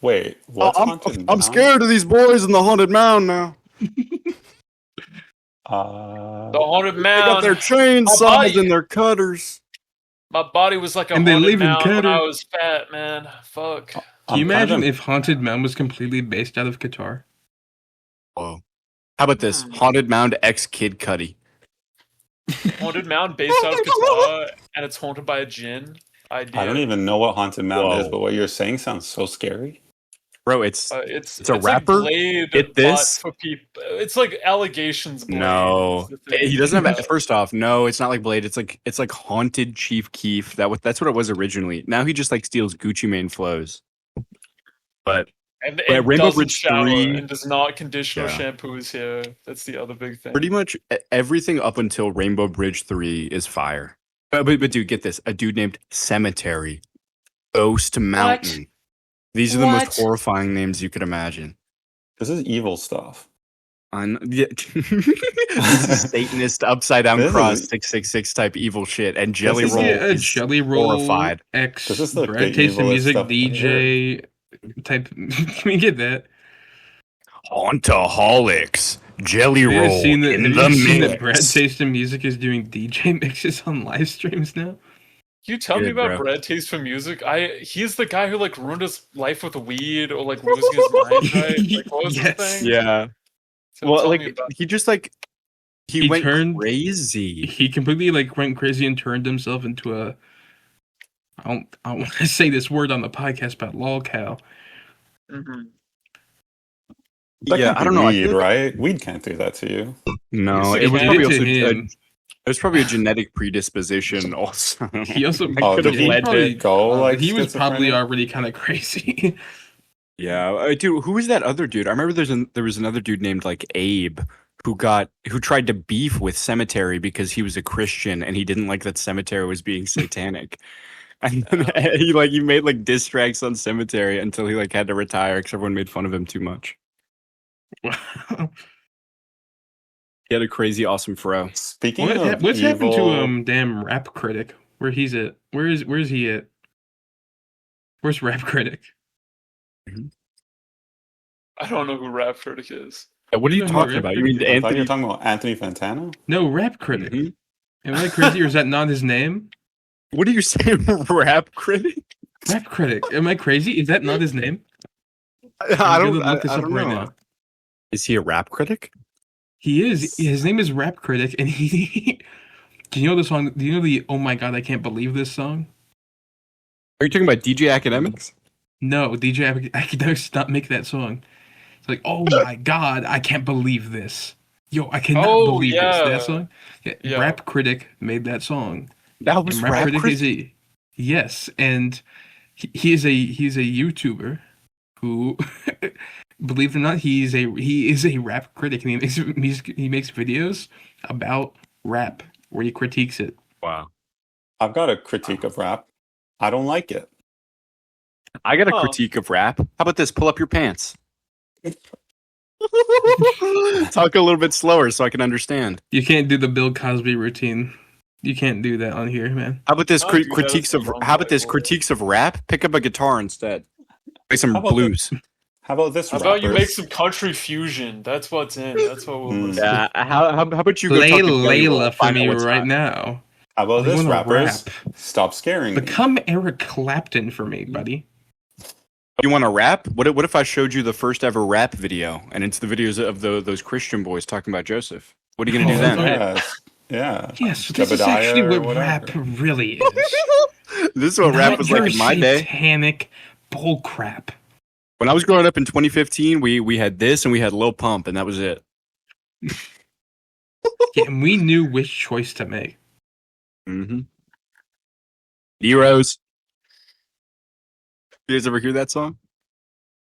Wait, what's haunted? I'm Mound? scared of these boys in the haunted mound now. Uh, The haunted They got their mound. chainsaws bite. and their cutters. My body was like a And they haunted live in mound when Qatar. I was fat, man. Fuck. Can you I'm kind imagine of- if Haunted Mound was completely based out of Qatar? Whoa. How about this? Haunted Mound X Kid Cudi. Haunted mound based out of Qatar, and it's haunted by a jinn. Idea. I don't even know what haunted mound is, Whoa. but what you're saying sounds so scary. Bro, it's It's a like rapper? Blade, Get but this? for people. It's like allegations. Blade no. is the thing. He doesn't have. First off, no, it's not like Blade. It's like haunted Chief Keef. That's what it was originally. Now he just like steals Gucci Mane flows. But And Yeah, it Rainbow doesn't Bridge shower 3 and does not condition or Yeah. shampoo his hair. That's the other big thing. pretty much everything up until Rainbow Bridge 3 is fire. But dude, get this. A dude named Cemetery. Ghost Mountain. These are the most What? horrifying names you could imagine. This is evil stuff. Yeah. This is Satanist upside down This cross is- 666 type evil shit. And Jelly This is Roll Yeah, a is Jelly Roll horrified. X This is like Brad the Taste of evilest Music stuff DJ type. Can we get that? Hauntaholics. Jelly Have you Roll seen that? in Have the you seen that Brad mix. Taste of Music is doing DJ mixes on live streams now? Can you tell me Good, about bro. Brad Taste for Music? He's the guy who like ruined his life with weed or like losing his mind, right? Like what was Yes. his thing? Yeah. So Well, tell me like about- he just like he went turned- crazy. He completely like went crazy and turned himself into a. I don't want to say this word on the podcast, but lol cow. Mhm. That Yeah, can't I be don't know. I Weed, feel- right? Weed can't do that to you. No, Yes, it was he probably did also to him. it was probably a genetic predisposition. Also, He also Oh, could did have he led probably- to. Go like he was probably schizophrenic? already kind of crazy. Yeah, dude, who was that other dude? I remember there was another dude named like Abe who tried to beef with Cemetery because he was a Christian and he didn't like that Cemetery was being satanic. And then he made like diss tracks on Cemetery until he like had to retire because everyone made fun of him too much. He had a crazy awesome fro. Speaking of What's happened evil, to damn Rap Critic? Where he's at? Where's he at? Where's Rap Critic? I don't know who Rap Critic is. What are you You know talking who about? Rap You mean Critic I thought you Anthony? were talking about Anthony Fantano. No, Rap Critic. Mhm. Am I crazy or is that not his name? What are you saying, rap critic? Rap Critic. Am I crazy? Is that not his name? I I'm gonna look this I up don't right know. now. Is he a rap critic? He is. His name is Rap Critic, and he. Do you know the song? Do you know the "Oh My God, I Can't Believe This" song? Are you talking about DJ Academics? No, DJ Academics did not make that song. It's like, "Oh my God, I can't believe this." Yo, I cannot Oh, believe this. yeah. That song. Yeah, Yeah. Rap Critic made that song. That was And Rap rap Critic critic. is a yes, and he is a YouTuber who, believe it or not, he is a rap critic, and he makes videos about rap where he critiques it. Wow. I've got a critique of rap. I don't like it. I got a Huh. critique of rap. How about this? Pull up your pants. Talk a little bit slower so I can understand. You can't do the Bill Cosby routine. You can't do that on here, man. How about this Oh, dude, that's critiques the of wrong how about this Bible. critiques of rap? Pick up a guitar instead. Play some How about blues. How about this? How about you rappers? make some country fusion? That's what's in. That's what we'll Mm. listen. Yeah. How about you go Play talk to Jelly Roll, Layla for find out me what's right hot. now. How about I this, wanna rappers? rap. Stop scaring me. Become Eric Clapton for me, buddy. You want to rap? What if I showed you the first ever rap video, and it's the videos of those Christian boys talking about Joseph? What are you gonna do then? Yes. Yeah. Yes, this is actually Jebediah or what rap whatever. really is. This is what rap Not was your like in my day. satanic bull crap. When I was growing up in 2015, we had this and we had Lil Pump, and that was it. Yeah, and we knew which choice to make. Mm-hmm. Heroes. You guys ever hear that song?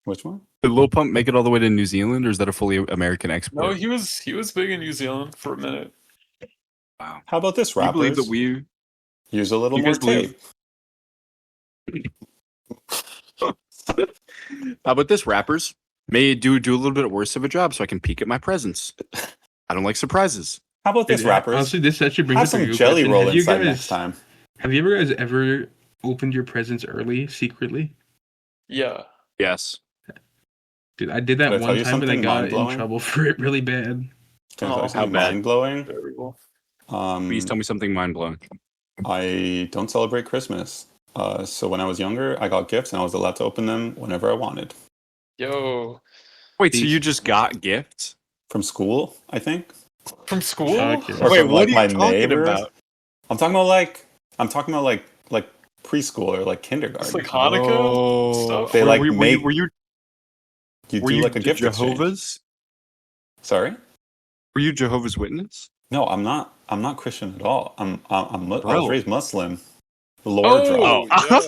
Which one? Did Lil Pump make it all the way to New Zealand, or is that a fully American export? No, he was big in New Zealand for a minute. Wow. How about this, Do you believe rappers? that we? Use a little You more guys believe- tape. How about this, rappers? May do a little bit worse of a job so I can peek at my presents. I don't like surprises. How about this, Dude, rappers? Honestly, this actually brings Have up a some good jelly question. roll Have you inside guys- next time. Have you guys ever opened your presents early, secretly? Yeah. Yes. Dude, I did that Can I tell one you time, but I something got in mind-blowing? trouble for it really bad. Can I Oh, tell you something bad? mind-blowing? Very well. Please tell me something mind blowing. I don't celebrate Christmas. So when I was younger, I got gifts and I was allowed to open them whenever I wanted. Yo. Wait, so you just got gifts? From school, I think. From school? Okay. Or Wait, from, what like, are you my talking neighbors. about? I'm talking about like preschool or like kindergarten. It's like Hanukkah stuff? They like were make were you you were do you like a gift exchange. Jehovah's? Sorry? Were you Jehovah's Witness? No, I'm not. I'm not Christian at all. I was Bro. raised Muslim. The Lord Oh, dropped. yo.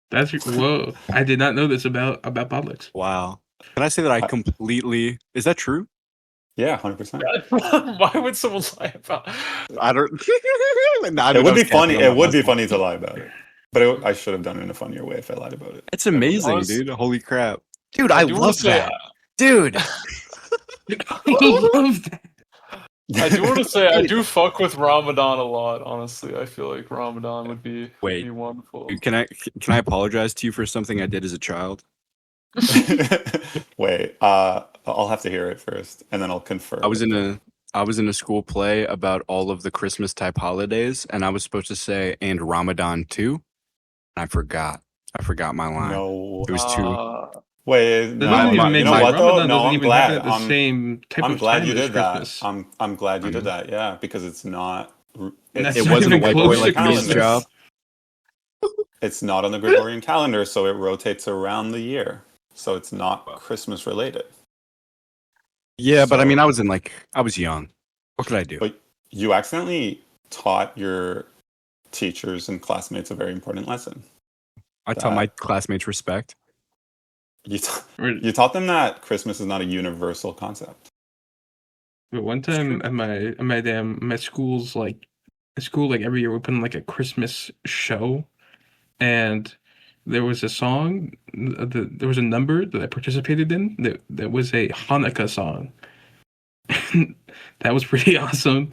That's whoa! I did not know this about Pollux. Wow. Can I say that I completely? Is that true? Yeah, 100%. Why would someone lie about? I don't. It would be funny. It would be funny to lie about it, but I should have done it in a funnier way if I lied about it. It's amazing, Honestly- dude. Holy crap, dude! I do wanna love say- that, dude. I love that. I do want to say I do fuck with Ramadan a lot. Honestly, I feel like Ramadan would be wonderful. Can I apologize to you for something I did as a child? Wait, I'll have to hear it first, and then I'll confirm. I was in a school play about all of the Christmas type holidays, and I was supposed to say and Ramadan too. And I forgot my line. No. It was too. Wait, That no, doesn't even you make know sense. what though? Ramadan No, doesn't I'm even happen glad. at the same type I'm of glad time you as did that. Christmas. I'm glad you did that. Yeah, because it's not. That's It not wasn't a even white boy close like to me's Christmas. job. It's not on the Gregorian calendar, so it rotates around the year. So it's not Christmas related. Yeah, but I So- mean, I was young. What could I do? But you accidentally taught your teachers and classmates a very important lesson. I taught my classmates respect. You taught them that Christmas is not a universal concept. But one time at my school's school every year we put in like a Christmas show, and there was a song, there was a number that I participated in that was a Hanukkah song. That was pretty awesome.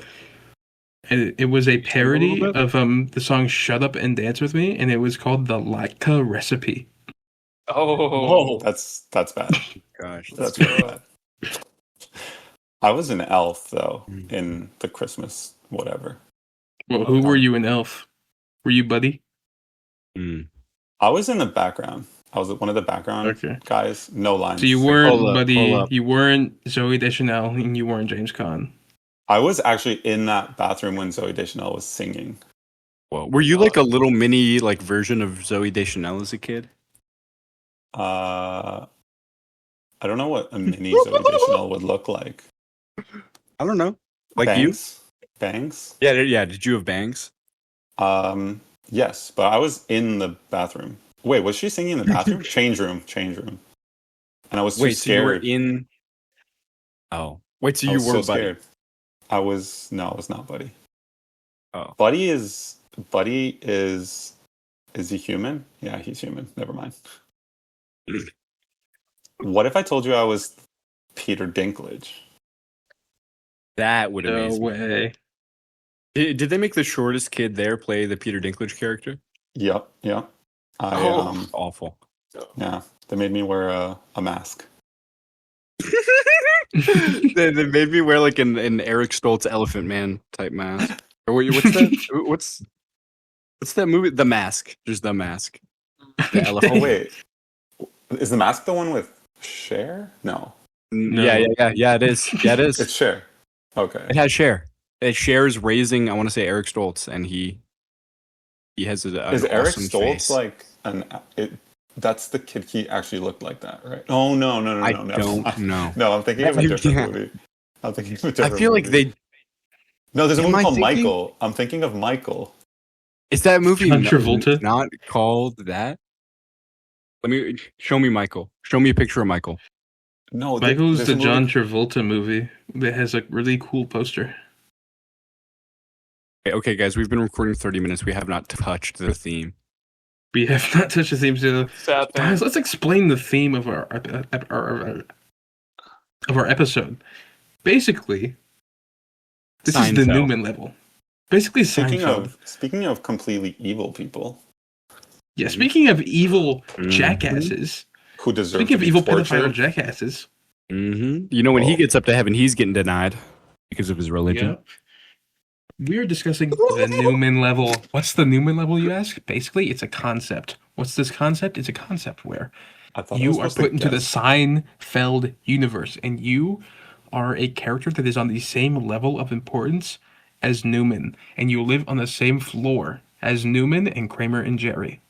And it was a parody bit? of the song "Shut Up and Dance with Me," and it was called the Latka Recipe. Oh, That's bad. Gosh, That's That's really rough. bad. I was an elf though Mm. in the Christmas whatever. Well, who were you in Elf? Were you Buddy? I was in the background. I was one of the background Okay. guys. No lines. So you weren't Hold Buddy, up. you weren't Zoe Deschanel, and you weren't James Caan. I was actually in that bathroom when Zoe Deschanel was singing. Whoa. Were you like a little mini version of Zoe Deschanel as a kid? I don't know what a mini Zoe Deschanel would look like. I don't know. Like bangs? Bangs? you? Yeah. Did you have bangs? Yes, but I was in the bathroom. Wait, was she singing in the bathroom? Change room. And I was too Wait, so you were scared. in? Oh, wait, so I you was were so Buddy? scared. I was not Buddy. Oh, Buddy is he human? Yeah, he's human. Never mind. What if I told you I was Peter Dinklage? that would No amaze me. way. Did they make the shortest kid there play the Peter Dinklage character? Yep. Awful. Yeah. They made me wear a mask. they made me wear like an Eric Stoltz Elephant Man type mask. Or what's that? what's that movie? The Mask. Just The Mask. The elephant. Oh wait. Is the mask the one with Cher? No, No. Yeah. It is. Yeah, it it's is. Cher. Okay. It has Cher. It Cher's raising. I want to say Eric Stoltz, and he has an Is Eric awesome Stoltz face. like an? That's the kid he actually looked like that, right? Oh no. I don't know. No, I'm thinking of a different Yeah. movie. I'm thinking of a I different feel like movie. they. No, there's a Am movie I called thinking- Michael. I'm thinking of Michael. Is that movie John Travolta? not called that? Let me show me Michael. Show me a picture of Michael. No, Michael's there's the a movie- John Travolta movie that has a really cool poster. Okay, guys, we've been recording 30 minutes. We have not touched the theme. We have not touched the theme, so Sad thing. guys, let's explain the theme of our episode. Basically, this is the Seinfeld. Newman level. Basically, Seinfeld. Speaking of completely evil people Yeah, speaking of evil Mhm. jackasses, who deserve speaking to of be evil pedophile tortured, jackasses, Mm-hmm. You know, when he Oh. gets up to heaven, he's getting denied because of his religion. we're discussing the Newman level. What's the Newman level, you ask? Basically, it's a concept. What's this concept? It's a concept where I thought I was you are supposed to put into the guess. Seinfeld universe, and you are a character that is on the same level of importance as Newman, and you live on the same floor as Newman and Kramer and Jerry.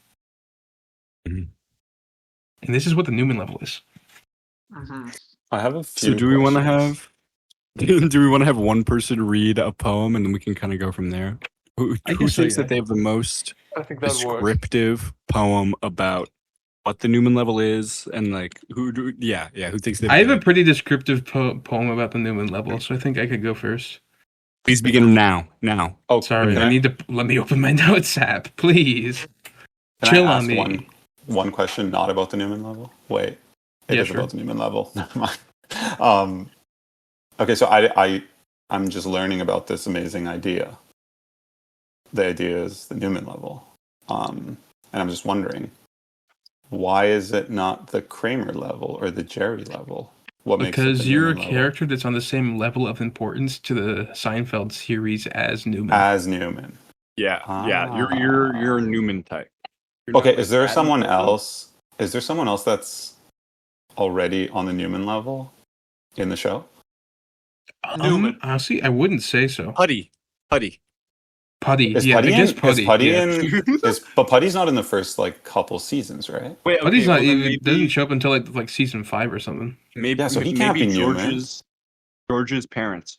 Mhm. And this is what the Newman level is. Mhm. I have a few. So, do we want to questions. have? Do we want to have one person read a poem, and then we can kind of go from there? Who I who guess so, thinks yeah. that they have the most I think that works. descriptive poem about what the Newman level is, and like who thinks they? I have a pretty descriptive poem about the Newman level, so I think I could go first. Please begin now. Now. Oh, Sorry, can I need to let me open my notes app, please. Can Chill I on ask me. one question not about the Newman level? Wait, it Yeah, is sure. about the Newman level. Never mind. Okay, so I'm just learning about this amazing idea. The idea is the Newman level, and I'm just wondering, why is it not the Kramer level or the Jerry level? What makes it Because the you're a Newman level? character that's on the same level of importance to the Seinfeld series as Newman. As Newman. Yeah. Ah. You're a Newman type. You're not, Okay, like, is there that someone important. else? Is there someone else that's already on the Newman level in the show? Newman. Honestly, I wouldn't say so. Putty. Putty. Is Yeah, Putty I guess in? Putty. Is Putty yeah. in? But Putty's not in the first couple seasons, right? Wait, Putty's not well, then even doesn't show up until like season 5 or something. Maybe Yeah, so he can't maybe be Newman. George's parents.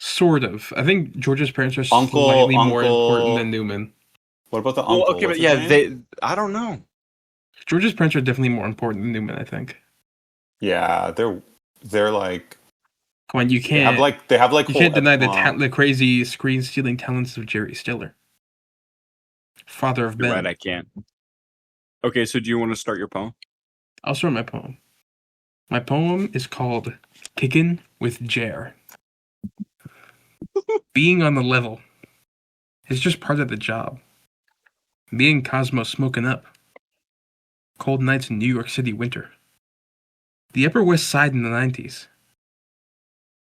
Sort of. I think George's parents are Uncle- slightly more Uncle- important than Newman. What about the Well, uncle? okay, What's but his yeah, name? I don't know. George's parents are definitely more important than Newman, I think. Yeah, they're like Come on, you they can't have like you whole can't deny ep- the crazy screen stealing talents of Jerry Stiller, father of You're Ben. right, I can't. Okay, so do you want to start your poem? I'll start my poem. My poem is called Kickin' with Jer. Being on the level is just part of the job. Me and Cosmo smoking up. Cold nights in New York City winter. The Upper West Side in the 90s.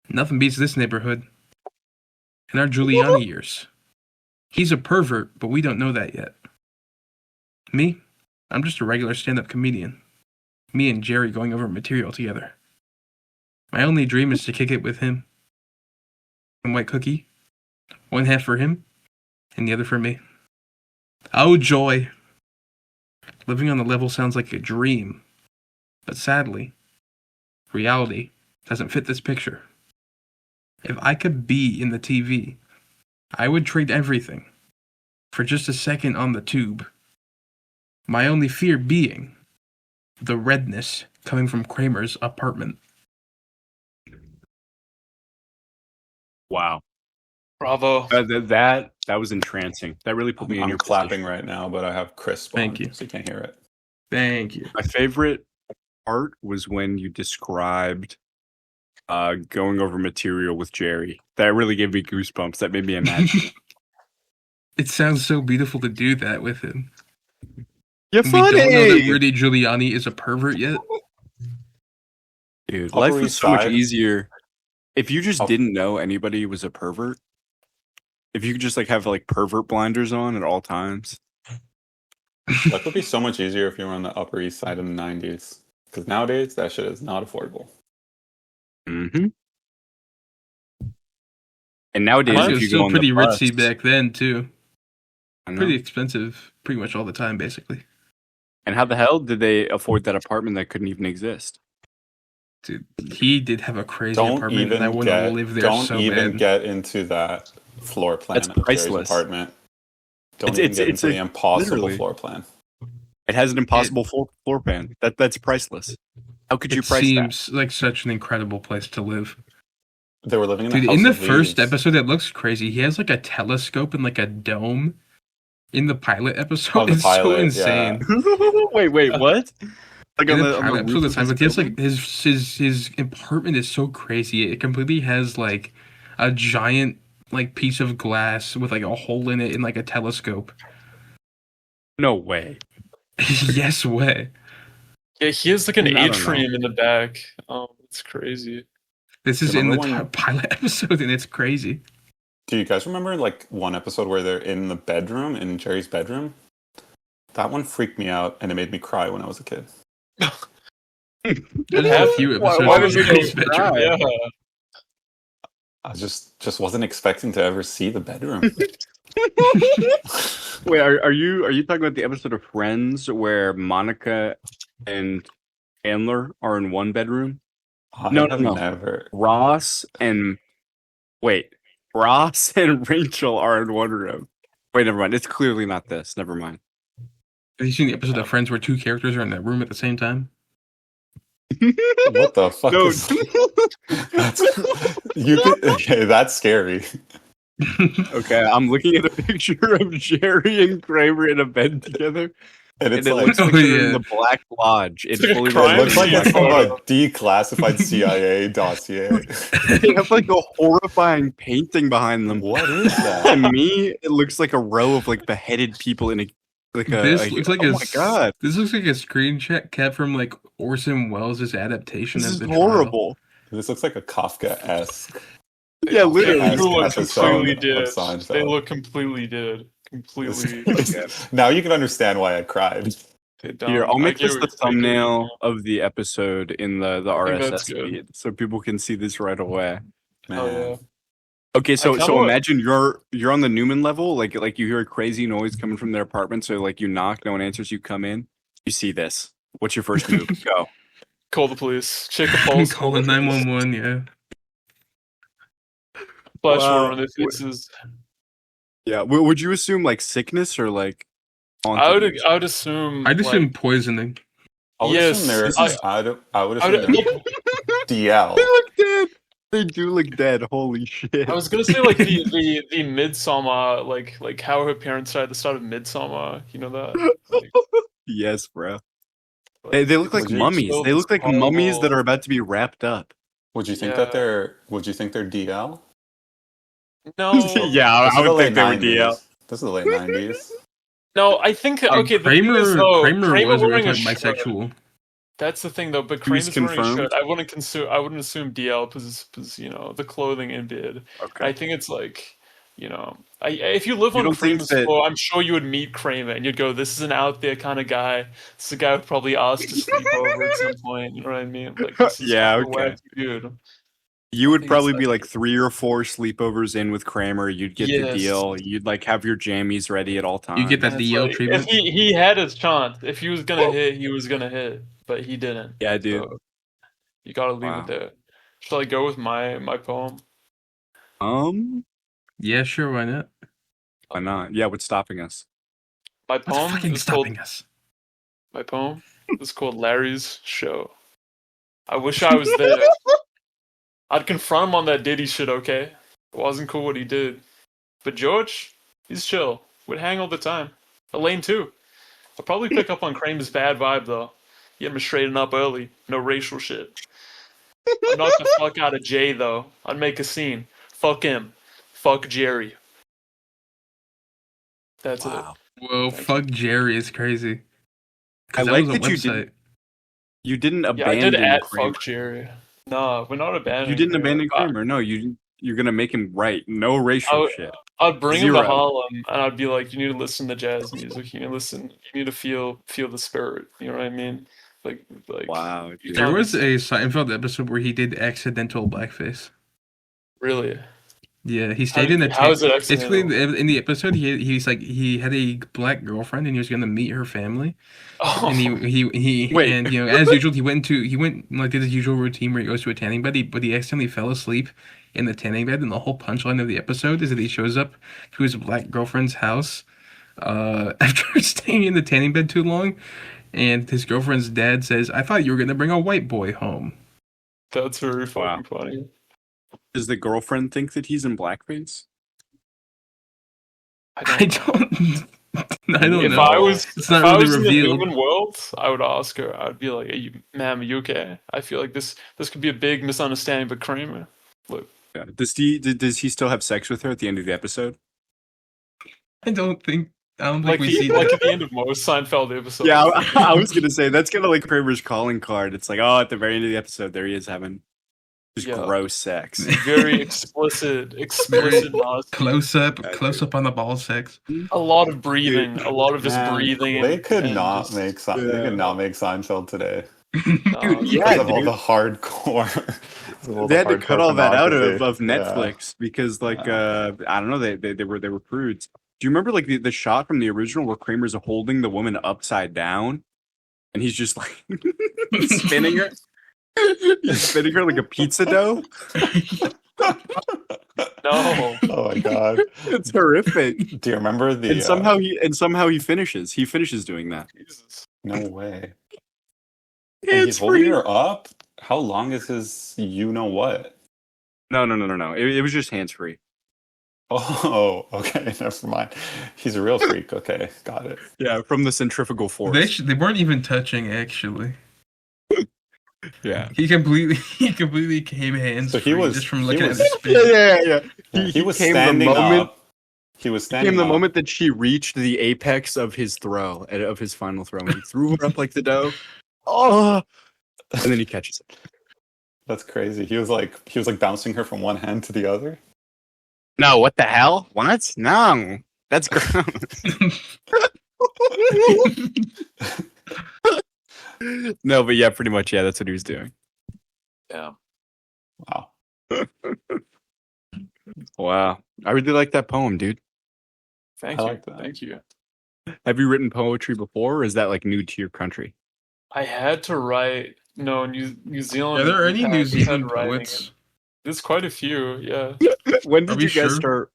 Nothing beats this neighborhood. In our Giuliani years. He's a pervert, but we don't know that yet. Me? I'm just a regular stand-up comedian. Me and Jerry going over material together. My only dream is to kick it with him. And White Cookie. One half for him, and the other for me. Oh, joy! Living on the level sounds like a dream. But sadly, reality doesn't fit this picture. If I could be in the TV, I would trade everything for just a second on the tube. My only fear being the redness coming from Kramer's apartment. Wow. Bravo. That was entrancing. That really put me in I'm your clapping position. right now, but I have crisp Thank on, you. so you can't hear it. Thank you. My favorite part was when you described going over material with Jerry. That really gave me goosebumps. That made me imagine. It sounds so beautiful to do that with him. You're We don't know that Rudy Giuliani is a pervert yet. Dude, Upper life was East so much Side. easier if you just Up- didn't know anybody was a pervert. If you could just have pervert blinders on at all times. Life would be so much easier if you were on the Upper East Side in the 90s. Because nowadays, that shit is not affordable. Mm-hmm. And nowadays, Honestly, if it was you go still on pretty the bus, ritzy back then too. I know. Pretty expensive, pretty much all the time, basically. And how the hell did they afford that apartment that couldn't even exist? Dude, he did have a crazy Don't apartment, and I even want to live there don't so even bad. get into that floor plan That's of Jerry's priceless. apartment. Don't It's- even it's- get it's into a- the impossible literally. floor plan. It has an impossible floor plan. That's priceless. How could you It price that? seems like such an incredible place to live. They were living in a Dude, house in the of first leaves. episode, it looks crazy. He has like a telescope and like a dome in the pilot episode. Oh, the It's so pilot, insane. wait, what? Like In on the the pilot episode, roof the of time, his but he has building? like his apartment is so crazy. It completely has like a giant like piece of glass with like a hole in it and like a telescope. No way. Yes way. Yeah, he has like an I don't know. atrium in the back. It's crazy. This is in the Remember when- pilot episode, and it's crazy. Do you guys remember like one episode where they're in the bedroom, in Jerry's bedroom? That one freaked me out, and it made me cry when I was a kid. There's a few Why- episodes why of does it Jerry's make you bedroom. cry? Yeah. I just wasn't expecting to ever see the bedroom. Wait, are you talking about the episode of Friends where Monica and Chandler are in one bedroom? No. Never. Ross and Rachel are in one room. Wait, never mind. It's clearly not this. Never mind. Have you seen the episode of Friends where two characters are in that room at the same time? What the fuck No. is okay, that's scary. Okay, I'm looking at a picture of Jerry and Kramer in a bed together, And and it's it like looks like Oh, they're yeah. in the Black Lodge. It It's like a fully crime it looks like it's from scene. a declassified CIA dossier. They have like a horrifying painting behind them. What is To that? me, it looks like a row of like beheaded people in a This looks like oh a my god, This looks like a screen cap from like Orson Welles' adaptation this of is the trial. horrible. This looks like a Kafka-esque. Yeah, literally. They look episode completely of dead. Seinfeld. They look completely dead. Completely. Now you can understand why I cried. Here, I'll make I get this what the you're thinking. thumbnail of the episode in the think that's RSS good. feed, so people can see this right away. Man. Oh, yeah. Okay, so kinda want- imagine you're on the Newman level, like you hear a crazy noise coming from their apartment, so like you knock, no one answers, you come in, you see this. What's your first move? Go. Call the police. Check the pulse. Call the 911, yeah. Flash Wow. water on their faces. Yeah. Would you assume like sickness or like? I would hauntedness? assume. I'd assume poisoning. I would Yes, assume they're, this is- I would I assume would- they're DL. They look dead. They do look dead. Holy shit. I was gonna say like the Midsummer, like how her parents died at the start of Midsummer. You know that? Like, Yes, bro. They look like Would you mummies. kill They look this like mummies that horrible- are about to be wrapped up. Would you think Yeah. that they're? Would you think they're DL? no, This is the late 90s. This is the late 90s. no. I think okay. The thing is, though, Kramer was wearing a originally shirt. bisexual. That's the thing, though. But He was Kramer's wearing a confirmed? shirt. I wouldn't assume DL because you know the clothing ended. Okay. I think it's like, you know, if you live You on don't think Kramer's that- floor, I'm sure you would meet Kramer and you'd go, "This is an out there kind of guy. This is a guy who'd probably ask to sleep over at some point." You know what I mean? Like, this is Yeah, kinda okay. wacky dude. You would think probably it's be like- like 3 or 4 sleepovers in with Kramer. You'd get the Yes. deal. You'd like have your jammies ready at all times. You get that And it's DL like, treatment. If he had his chance. If he was gonna hit, he was gonna hit, but he didn't. Yeah, dude. So you gotta leave Wow. it there. Shall I go with my poem? Yeah, sure, why not? Why not? Yeah, what's stopping us? My What's poem fucking is called stopping us? My poem is called Larry's Show. I wish I was there. I'd confront him on that Diddy shit, okay? It wasn't cool what he did. But George, he's chill. Would hang all the time. Elaine, too. I'll probably pick up on Kramer's bad vibe, though. Get him straighten up early. No racial shit. I'd knock the fuck out of Jay, though. I'd make a scene. Fuck him. Fuck Jerry. That's Wow. Whoa, Thank fuck Jerry is crazy. 'Cause I like was a that you website. You didn't it. Yeah, I abandon did at Kramer. fuck Jerry. Nah, we're not abandoning You didn't Kramer. abandon Kramer. No, you You're gonna make him write. No racial shit. I'd bring him to Zero. Harlem, and I'd be like, "You need to listen to jazz music. You need to listen. You need to feel the spirit. You know what I mean? Like, Wow. you dude. There can't was be- a Seinfeld episode where he did accidental blackface. really. Yeah, he stayed in the How is it basically accidental? in the episode he had a black girlfriend and he was gonna meet her family. Oh, And he Wait. and as usual he went like did his usual routine where he goes to a tanning bed, but he accidentally fell asleep in the tanning bed, and the whole punchline of the episode is that he shows up to his black girlfriend's house after staying in the tanning bed too long, and his girlfriend's dad says, "I thought you were gonna bring a white boy home." that's very Wow. fucking funny. Does the girlfriend think that he's in blackface? I don't I don't If know. I was, It's if not I really was in the revealed. Newman world, I would ask her. I'd be like, "Ma'am, are you okay? I feel like this could be a big misunderstanding." But Kramer, look, Yeah. Does he still have sex with her at the end of the episode? I don't think like we see like that. at the end of most Seinfeld episodes. Yeah, I was gonna say that's kind of like Kramer's calling card. It's like, oh, at the very end of the episode, there he is having just Yeah. gross sex. Very explicit, nauseous. Close up on the ball sex. A lot of breathing, a lot of just Man, breathing. They could and not just- make they could not make Seinfeld today no, Yeah, because of all dude. the hardcore. They had to cut all that out of Yeah. Netflix because, like, I don't know, they were prudes. Do you remember like the shot from the original where Kramer's holding the woman upside down, and he's just like spinning her? He's spinning her like a pizza dough. no. Oh my god! It's horrific. Do you remember the? And somehow he finishes. He finishes doing that. Jesus. No way. And he's holding her up. How long is his? You know what? No. It was just hands free. Oh, okay. Never mind. He's a real freak. Okay, got it. Yeah, from the centrifugal force. They weren't even touching actually. Yeah. He completely came hands So he free was- just from he looking was- at the spin. Yeah. He was came the standing moment- up. He was standing Came the up. moment that she reached the apex of his throw, of his final throw. And he threw her up like the dough. Oh, and then he catches it. That's crazy. He was like bouncing her from one hand to the other. No, what the hell? What? No, that's gross. No, but yeah, pretty much. Yeah, that's what he was doing. Yeah. Wow. Wow, I really like that poem, dude. Thank I you. like that. Thank you. Have you written poetry before, or is that like new to your country? I had to write. No, New Zealand. Are there any had- New had Zealand writing. poets? There's quite a few. Yeah. When Are did we you guys sure? start?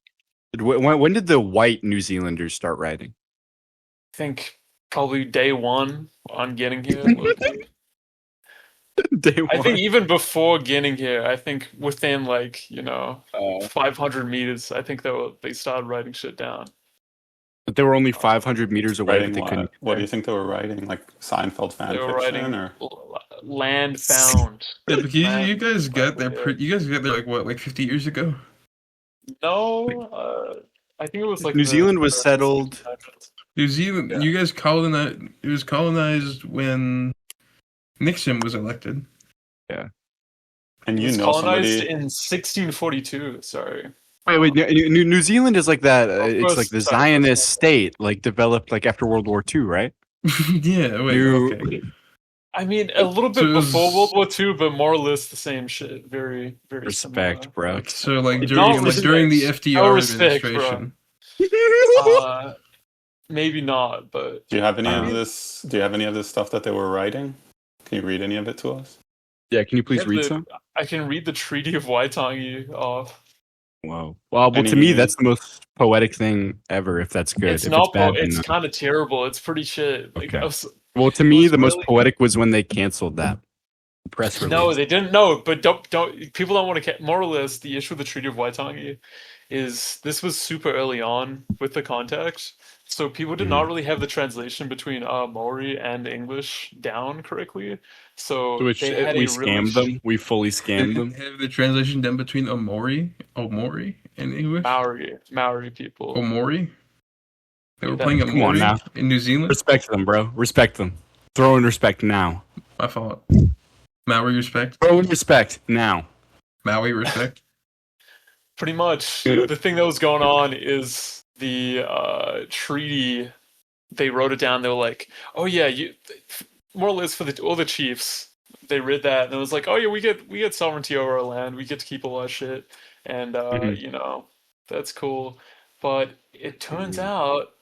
When did the white New Zealanders start writing? I think probably day one on getting here. low-key. Day one. I think even before getting here, I think within 500 meters, I think they started writing shit down. But they were only 500 meters away. Writing But they what? couldn't. What do you think they were writing? Like Seinfeld fan They were fiction, writing or land found. Yeah, but you guys got there. Yeah. You guys got there like what, like 50 years ago? No, I think it was like New Zealand was settled. New Zealand. Yeah. You guys colonized. It was colonized when Nixon was elected. and It you was know colonized somebody. in 1642. Sorry. Wait. New Zealand is like that. It's course, like the sorry. Zionist state, like developed like after World War II, right? Yeah. Wait. You- Okay. I mean, a little bit So it was- before World War II, but more or less the same shit. Very, very Respect, similar. bro. Like, so like No during respect. during the No FDR respect, bro. administration. Maybe not, but Do you have any I of mean- this? Do you have any of this stuff that they were writing? Can you read any of it to us? Yeah, can you please Yeah, read the- some? I can read the Treaty of Waitangi off. Whoa. Well, to Any- me, that's the most poetic thing ever. If that's good, It's if not. bad, then It's no. kind of terrible. It's pretty shit. Like Okay. I was, Well, to it me, was the most really- poetic was when they canceled that press release. No, they didn't know. But don't. People don't want to. More or less, the issue with the Treaty of Waitangi is this was super early on with the context, so people did not really have the translation between Maori and English down correctly. So Which they had we a really scammed them. We fully scammed them. Have the translation done between Omori in English? Maori people. Omori? They were Yeah, playing come on Omori now. in New Zealand? Respect them, bro. Respect them. Throw in respect now. My fault. Maui respect. Throw in respect now. Maui respect. Pretty much, the thing that was going on is the treaty. They wrote it down. They were like, "Oh yeah, you." More or less for all the chiefs, they read that and it was like, "Oh yeah, we get sovereignty over our land. We get to keep a lot of shit, and Mhm. you know, that's cool." But it turns Mhm. out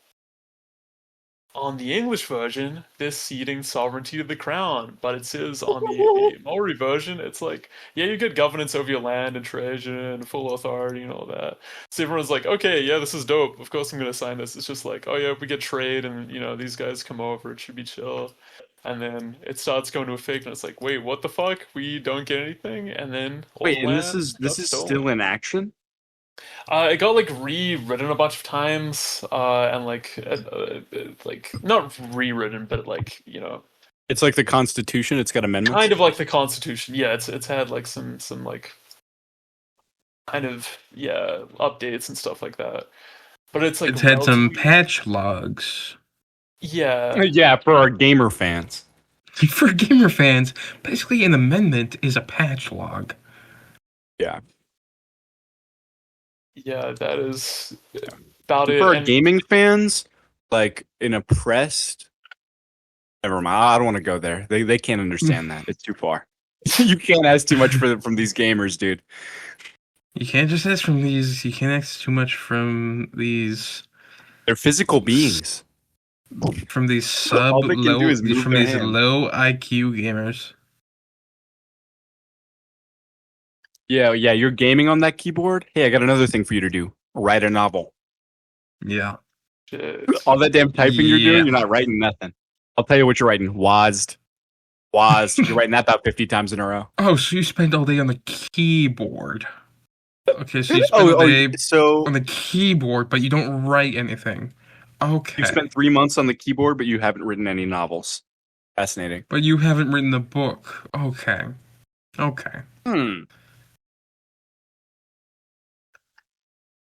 on the English version, they're ceding sovereignty to the crown, but it says on the Maori version, it's like, yeah, you get governance over your land and treasure and full authority and all that. So everyone's like, okay, yeah, this is dope. Of course I'm gonna sign this. It's just like, oh yeah, we get trade and these guys come over. It should be chill. And then it starts going to effect, and it's like, wait, what the fuck? We don't get anything, and then all Wait, the and this land is got still stolen. in action? It got like rewritten a bunch of times, and like not rewritten, but like It's like the Constitution. It's got amendments. kind of like the Constitution. Yeah, it's had like some like kind of updates and stuff like that. But it's like It's had some relatively patch logs. yeah Yeah, for our gamer fans. For gamer fans, basically an amendment is a patch log. Yeah. yeah that is about For it. our And gaming fans, like an oppressed. Never mind. I don't want to go there. They can't understand that. It's too far. You can't ask too much from these gamers, dude. You can't just ask from these. You can't ask too much from these. They're physical beings. From these All they can do is move from their these hands. low IQ gamers. Yeah, you're gaming on that keyboard? Hey, I got another thing for you to do. Write a novel. Yeah. shit. All that damn typing you're Yeah. doing, you're not writing nothing. I'll tell you what you're writing. WASD. WASD. You're writing that about 50 times in a row. Oh, so you spend all day on the keyboard. Okay, so you spend all day So on the keyboard, but you don't write anything. Okay. you spent 3 months on the keyboard, but you haven't written any novels. Fascinating. But you haven't written the book. Okay. Okay.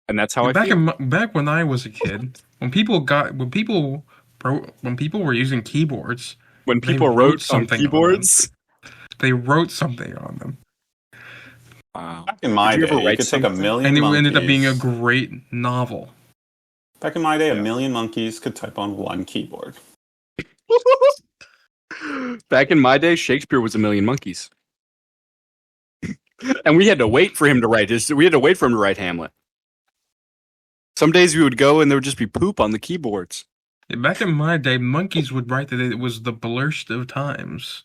And that's how I back feel. back when I was a kid, when people were using keyboards, When they people wrote wrote on something on keyboards. they wrote something on them, Wow. Back in my Did you ever day, you write could take a something? million and it monkeys. ended up being a great novel. Back in my day, Yeah. a million monkeys could type on one keyboard. Back in my day, Shakespeare was a million monkeys. And we had to wait for him to write this. We had to wait for him to write Hamlet. Some days we would go and there would just be poop on the keyboards. Back in my day, monkeys would write that it was the blurst of times,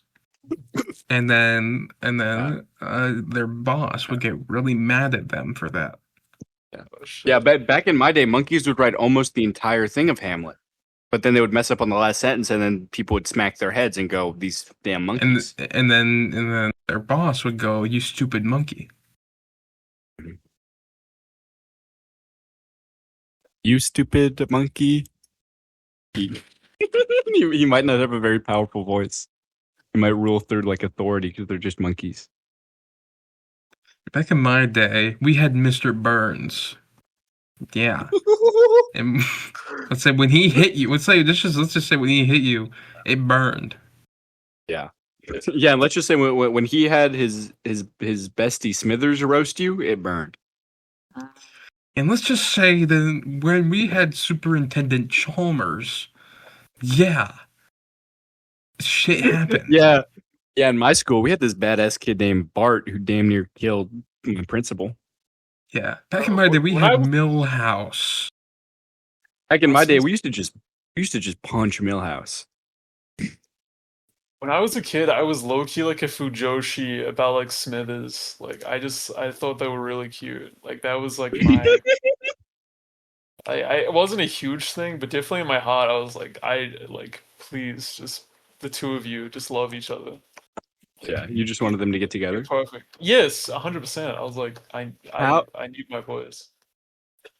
and then their boss would get really mad at them for that. Oh, shit. Yeah, back in my day, monkeys would write almost the entire thing of Hamlet. But then they would mess up on the last sentence and then people would smack their heads and go, these damn monkeys. And then their boss would go, "You stupid monkey." You stupid monkey. He might not have a very powerful voice. He might rule third like authority because they're just monkeys. Back in my day, we had Mr. Burns. Yeah. And let's say when he hit you, let's just say when he hit you, it burned. Yeah, and let's just say when he had his bestie Smithers roast you, it burned. And let's just say that when we had Superintendent Chalmers, yeah, shit happened. Yeah. In my school, we had this badass kid named Bart who damn near killed the principal. Yeah. Back in my day, we When had I was- Millhouse. Back in my day, we used to just punch Millhouse. When I was a kid, I was low key like a Fujoshi about like Smithers. Like I thought they were really cute. Like that was like my. It wasn't a huge thing, but definitely in my heart, I was like, please, just the two of you, just love each other. Yeah, you just wanted them to get together. Perfect. Yes, 100%. I was like, I need my boys.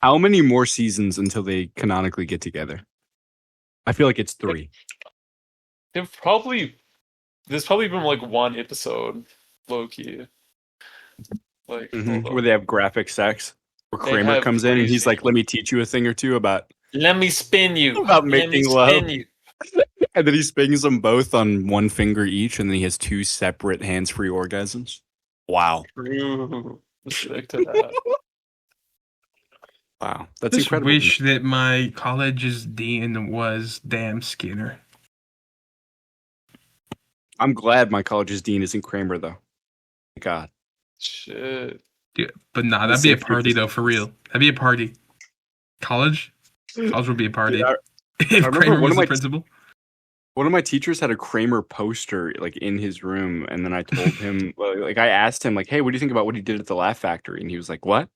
How many more seasons until they canonically get together? I feel like it's 3. There's probably been like one episode, low key. Like hold on. Where they have graphic sex. Where They Kramer have comes in and he's crazy- like, "Let me teach you a thing or two about." Let me spin you. About Let me making love. spin you. And then he spins them both on one finger each, and then he has 2 separate hands-free orgasms. Wow. True. Respect to that. Wow, that's Just incredible. wish that my college's dean was damn Skinner. I'm glad my college's dean isn't Kramer, though. Thank God. Shit. Yeah, but nah, The that'd be a safety of party this though, for real. That'd be a party. College would be a party. Dude, If remember Kramer one was of the my principal. One of my teachers had a Kramer poster like in his room, and then I told him, like, I asked him, like, "Hey, what do you think about what he did at the Laugh Factory?" And he was like, "What?"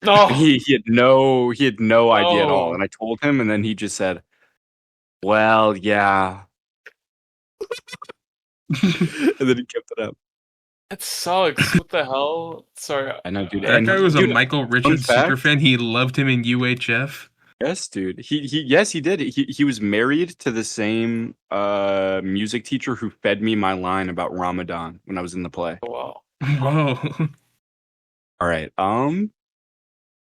No. He had no idea at all. No. And I told him, and then he just said, "Well, yeah," and then he kept it up. That sucks. What the hell? Sorry. I know, dude. That And guy was a dude, Michael Richards fact- super fan. He loved him in UHF. yes, dude. Yes, he did. He was married to the same music teacher who fed me my line about Ramadan when I was in the play. Oh, wow. Whoa. All right.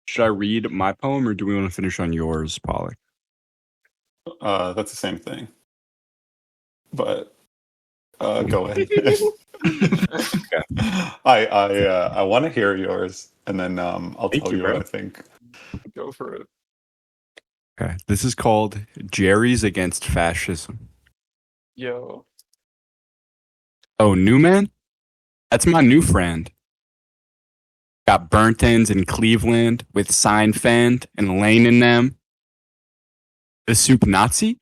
Should I read my poem, or do we want to finish on yours, Pollux? That's the same thing. But go ahead. I want to hear yours, and then I'll Thank tell you, you bro. what I think. Go for it. Okay. This is called Jerry's Against Fascism. Yo. Oh, Newman? That's my new friend. Got burnt ends in Cleveland with Seinfeld and Lane in them. The soup Nazi?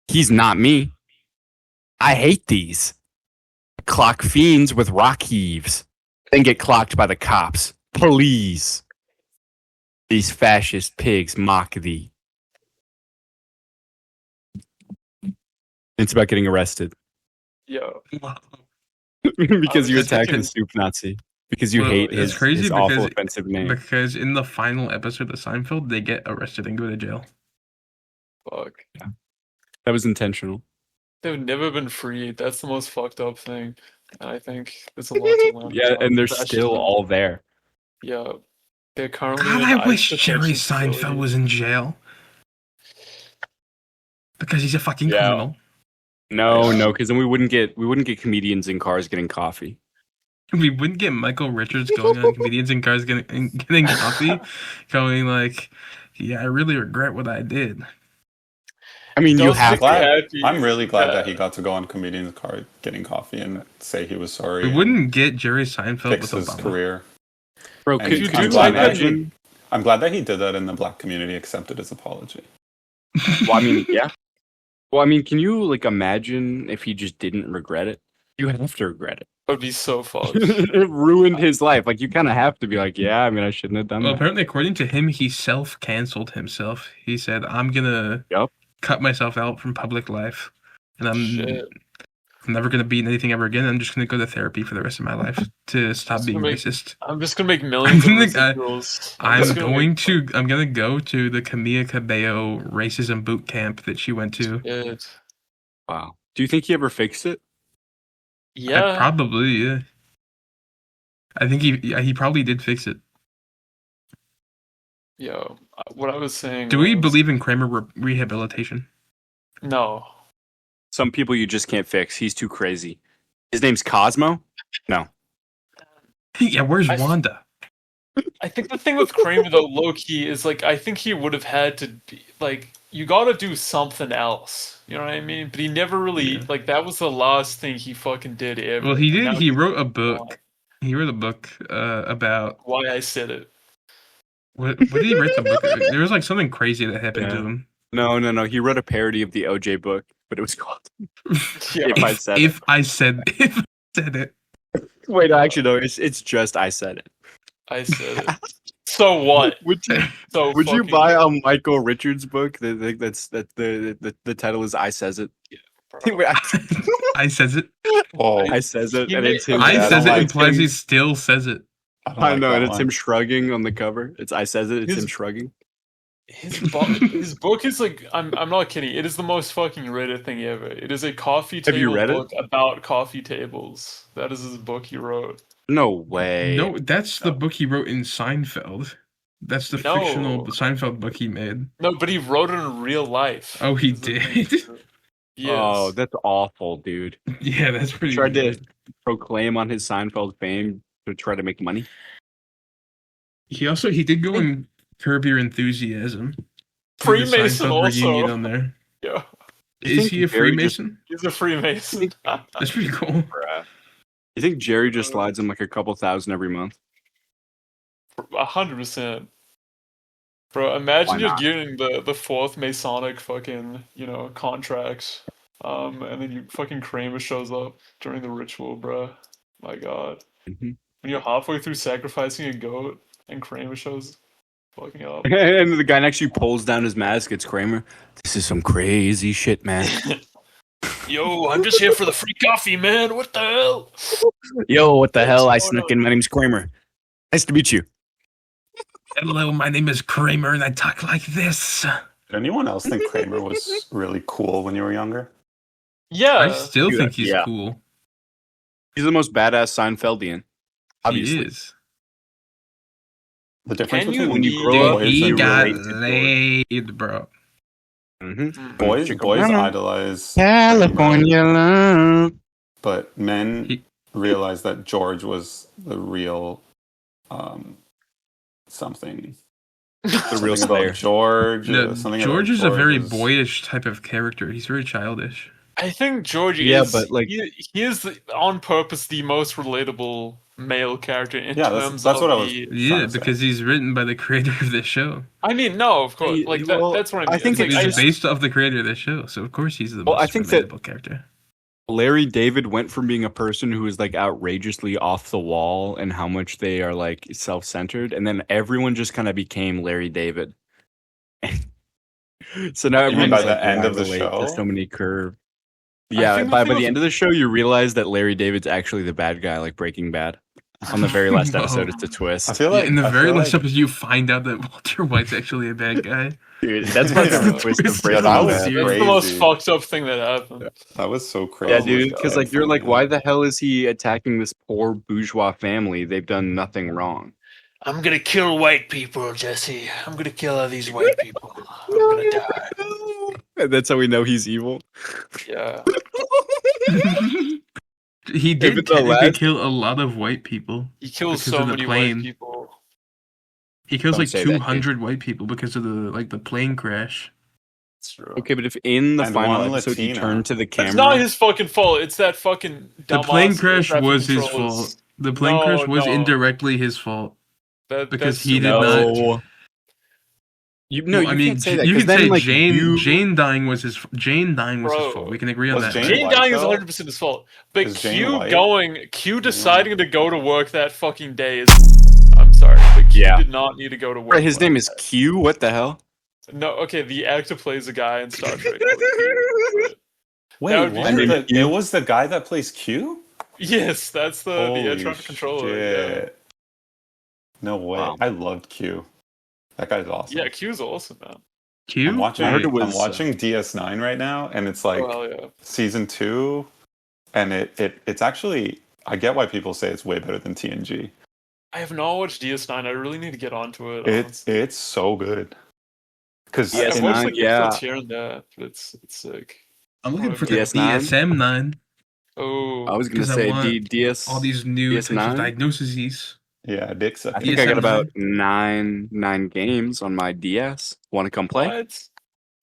He's not me. I hate these. Clock fiends with rock heaves, then get clocked by the cops. Please. These fascist pigs mock thee. It's about getting arrested Yo. because you That's attacked the because- soup Nazi. Because you Well, hate it's his, crazy his awful because- offensive name. Because in the final episode of Seinfeld, they get arrested and go to jail. Fuck. That was intentional. They've never been freed. That's the most fucked up thing. And I think there's a lot to learn. Yeah, about and they're fascism. still all there. Yeah. They're currently God, in I ICE wish Jerry detention Seinfeld facility. was in jail. Because he's a fucking Yeah. criminal. No, because then we wouldn't get comedians in cars getting coffee. We wouldn't get Michael Richards going on comedians in cars getting coffee, going like, "Yeah, I really regret what I did." I mean, you Don't have think to. they Glad, had to- I'm really glad yeah. that he got to go on Comedian's Car getting coffee and say he was sorry. We and wouldn't get Jerry Seinfeld fix with his Obama. career. Bro, And could you you do I'm glad that imagine? he- I'm glad that he did that, and the black community accepted his apology. Well, I mean, yeah. Well, I mean, can you like imagine if he just didn't regret it? You have to regret it. That would be so fucked. It ruined his life. Like, you kind of have to be like, yeah, I mean, I shouldn't have done Well, that. apparently, according to him, he self-canceled himself. He said, "I'm gonna Yup. cut myself out from public life, and Shit. I'm never gonna be in anything ever again. I'm just gonna go to therapy for the rest of my life to stop Just being gonna make- racist. I'm just gonna make millions of I'm gonna- residuals. I'm just gonna go to the Camilla Cabello racism boot camp that she went to. Shit. Wow. Do you think he ever fixed it? Yeah. Probably, yeah. I think he probably did fix it. Yo. What I was saying. Do we was- believe in Kramer rehabilitation? No. Some people you just can't fix. He's too crazy. His name's Cosmo? No. Yeah, where's I- Wanda? I think the thing with Kramer though, low key, is like I think he would have had to be, like you gotta do something else. You know what I mean? But he never really Yeah. like that was the last thing he fucking did ever. Well, he And did. now He he's wrote a gone. book. He wrote a book about Why I said it. what did he write the book? There was like something crazy that happened to Yeah. him. No. He wrote a parody of the OJ book, but it was called Yeah. If I Said It. If I said it. Wait, actually, no, it's just I Said It. I said it. So what? Would you, So would you fucking- buy a Michael Richards book? The title is I Says It. Wait, I says it. Oh, I Says It, He and made- it's him. I I says don't it like implies he him. still says it. don't I like know, that and it's one. him shrugging on the cover. It's I Says It. It's His- him shrugging. His book is like I'm not kidding. It is the most fucking Reddit thing ever. It is a coffee Have table you read it? book about coffee tables. That is his book he wrote. No way. No, that's the book he wrote in Seinfeld. That's the No. fictional Seinfeld book he made. No, but he wrote it in real life. Oh, he Is the thing. did? Yes. Oh, that's awful, dude. Yeah, that's pretty. Tried to weird. proclaim on his Seinfeld fame to try to make money. He did go on Curb Your Enthusiasm. Do the Freemason Seinfeld also. reunion on there. Yeah, You Is think he a Jerry just- Freemason? he's a Freemason. That's pretty cool. You think Jerry just slides him like a couple thousand every month? 100%. Bro, imagine Why you're not? getting the fourth Masonic fucking, contracts. And then you fucking Kramer shows up during the ritual, bro. My god. Mhm. When you're halfway through sacrificing a goat and Kramer shows fucking up. And the guy next to you pulls down his mask. It's Kramer. This is some crazy shit, man. Yo, I'm just here for the free coffee, man. What the hell? Yo, what the hell? I What's snuck going in. My name's Kramer. Nice to meet you. Hello, my name is Kramer, and I talk like this. Did anyone else think Kramer was really cool when you were younger? Yeah. I still Yeah. think he's Yeah. cool. He's the most badass Seinfeldian. Obviously. He is. The difference Can you between when you be- grow Dude, up, Boys He you got relate to laid, bro. Mm-hmm. boys Chicago. idolize California love. but men He- realize that George was the real something. The real Something about slayer. George. No, something George about is a very was- boyish type of character. He's very childish. I think George Yeah, is, but, like- he is on purpose the most relatable male character in Yeah, terms that's of what I was- the... Yeah, Trying to say. because he's written by the creator of this show. I mean, no, of course. He- Like well, that's what I I mean. think It's like, He's I- based off the creator of this show, so of course he's the Well, most I think that- relatable character. Larry David went from being a person who was like outrageously off the wall and how much they are like self-centered, and then everyone just kind of became Larry David. So now You mean everyone's by like, the end "Oh, I of the relate show?" to so many curve. I Yeah, think the by thing the with- end of the show, you realize that Larry David's actually the bad guy, like Breaking Bad. On the very last No. episode, it's a twist. I feel Yeah, like in the I very feel last like- episode, you find out that Walter White's actually a bad guy. Dude, that's my That's favorite the twist of twist. Breaking Yeah, that was Bad. That's crazy. the most fucked up thing that happened. That was so crazy. Yeah, Oh my dude, God. because like you're like, why the hell is he attacking this poor bourgeois family? They've done nothing wrong. I'm gonna kill white people, Jesse. I'm gonna kill all these white people. I'm gonna die. And that's how we know he's evil. Yeah. He did Even the technically last- kill a lot of white people. He kills Because so of the many plane. white people. He kills Don't like say that, 200 white people because of the plane crash. It's true. Okay, but if in the And final one episode you Latina. turn to the camera, It's not his fucking fault. It's that fucking The dumbass plane air crash traffic was his controllers. fault. The plane No, crash was no. indirectly his fault. Because That's he did stupid. not- no. You no, Well, you I mean, can't say that. you 'cause can then, say like, Jane. you- Jane dying was his. Jane dying was his Bro, fault. We can agree on was that. Jane Jane white, dying is though? 100% his fault. But Is Jane Q white? Q deciding to go to work that fucking day is. I'm sorry, but Q Yeah. did not need to go to work. Right, his like name is that. Q. What the hell? No, okay, the actor plays a guy in Star Trek. Wait, That would be what? great. It was the guy that plays Q? Yes, that's the air Holy traffic controller. Yeah. shit. No way. Wow. I loved Q. That guy's awesome. Yeah, Q's awesome, man. Q. I'm watching. I heard it I'm was, watching DS9 right now, and it's like Oh, hell yeah. season 2, and it's actually. I get why people say it's way better than TNG. I have not watched DS9. I really need to get onto it. It's so good. Because Yes, I've watched like yeah. episodes here and there, but it's sick. I'm looking for the DS9? DSM-9. Oh, I was gonna 'Cause I say want DS. All these new types DS9? of diagnoses. yeah, Dick I sucking. think I got DSM-9? about nine games on my DS. Want to come play? what?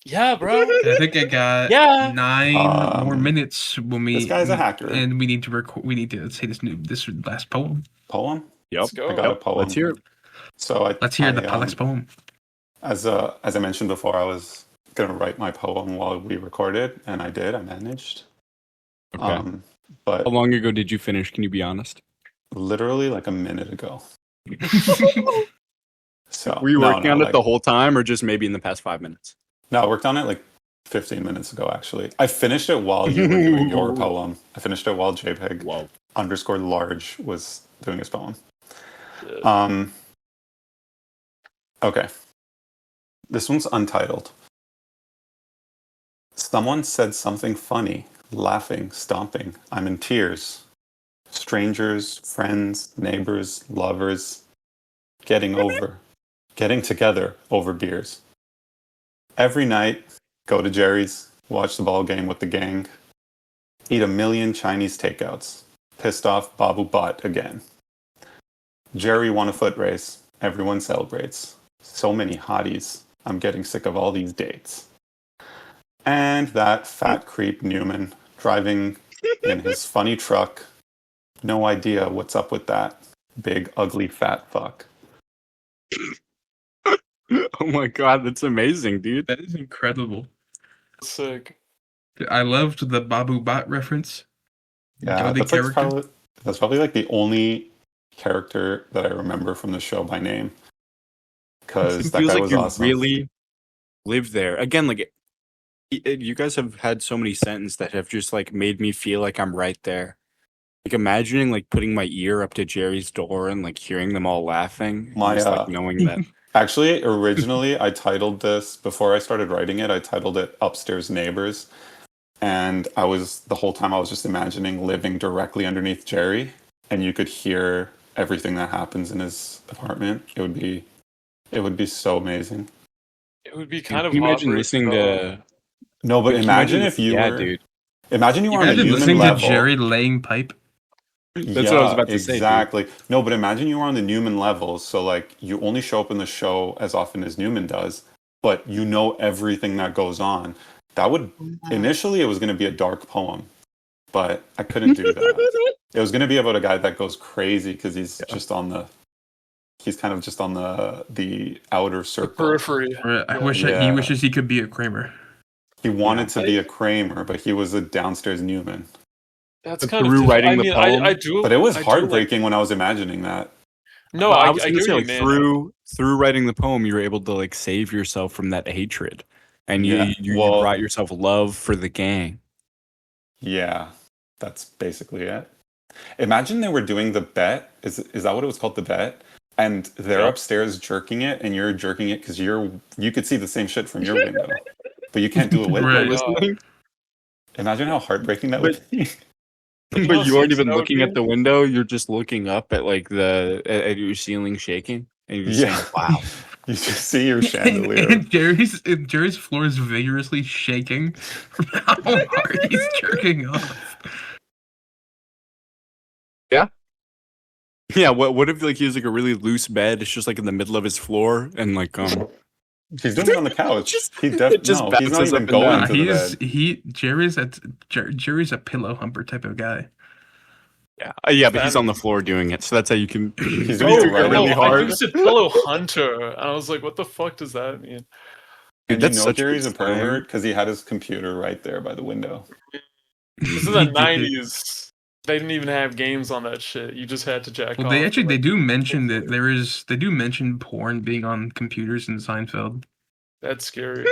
Yeah, bro. I think I got Yeah. 9 Um, more minutes when we. This guy's a hacker. And we need to record. We need to say this last poem. Poem. Yep. Let's go. I got a poem. Let's hear it. So Let's hear the I, Pollux poem. As I mentioned before, I was gonna write my poem while we recorded, and I did. I managed. Okay. But How long ago did you finish? Can you be honest? literally like a minute ago. So Were you no, working no, on it like- the whole time, or just maybe in the past 5 minutes? No, I worked on it like 15 minutes ago. Actually, I finished it while you were doing your poem. I finished it while JPEG Wow. _ large was doing his poem. Yeah. Okay. This one's untitled. Someone said something funny, laughing, stomping. I'm in tears. Strangers, friends, neighbors, lovers, getting together over beers. Every night, go to Jerry's, watch the ball game with the gang, eat 1,000,000 Chinese takeouts, pissed off Babu Bot again. Jerry won a foot race. Everyone celebrates. So many hotties. I'm getting sick of all these dates. And that fat creep Newman driving in his funny truck. No idea what's up with that big, ugly, fat fuck. Oh my god, that's amazing, dude. That is incredible. Sick. I loved the Babu Bot reference. Yeah, The character. that's probably like the only character that I remember from the show by name. Because It that feels guy like was you awesome. really lived there. Again, like you guys have had so many sentences that have just like made me feel like I'm right there. Like imagining like putting my ear up to Jerry's door and like hearing them all laughing. My, Just like knowing that. Actually, originally, I titled this, before I started writing it, I titled it Upstairs Neighbors. And the whole time I was just imagining living directly underneath Jerry, and you could hear everything that happens in his apartment. It would be so amazing. It would be kind of Can you imagine heartbreaking, listening though. to No, but Can you imagine if you yeah, were, dude. imagine you were on the Imagine Newman listening to level. Jerry laying pipe. That's what I was about to say, dude. Exactly. No, but imagine you were on the Newman level, so like you only show up in the show as often as Newman does, but you know everything that goes on. That would initially it was going to be a dark poem, but I couldn't do that. It was going to be about a guy that goes crazy because he's kind of just on the outer The circle. periphery. Or I Yeah. wish Yeah. he wishes he could be a Kramer. He wanted to be a Kramer, but he was a downstairs Newman. That's But kind of through difficult. writing I the mean, poem- I do. But it was I do like- heartbreaking when I was imagining that. No, Well, I was get gonna say, what like, you mean. through writing the poem, you were able to like save yourself from that hatred, and Yeah, you well- brought yourself love for the gang. Yeah, that's basically it. Imagine they were doing the bet. Is that what it was called, the bet? And they're Yeah. upstairs jerking it, and you're jerking it because you could see the same shit from your window, but you can't do it with Right. them. Listening, Imagine how heartbreaking that would be. You know but how you aren't sexy even that would looking be? at the window. You're just looking up at like at your ceiling shaking, and you're just Yeah. saying, "Wow." You just see your And chandelier. Jerry's floor is vigorously shaking from how hard he's jerking off. Yeah. What if like he has like a really loose bed? It's just like in the middle of his floor, and like He's doing it on the couch. Just- He it definitely just no. He's not bounces even up and going down. Nah, to the bed. Jerry's a pillow humper type of guy. yeah, but he's on the floor doing it, so that's how you can. He's you doing it can right go really really I hard. used to pillow hunter, and I was like, "What the fuck does that mean?" And That's you know such a Jerry's good a pervert story. because he had his computer right there by the window. This is the '90s. They didn't even have games on that shit. You just had to jack Well, off. they do mention that they do mention porn being on computers in Seinfeld. That's scary.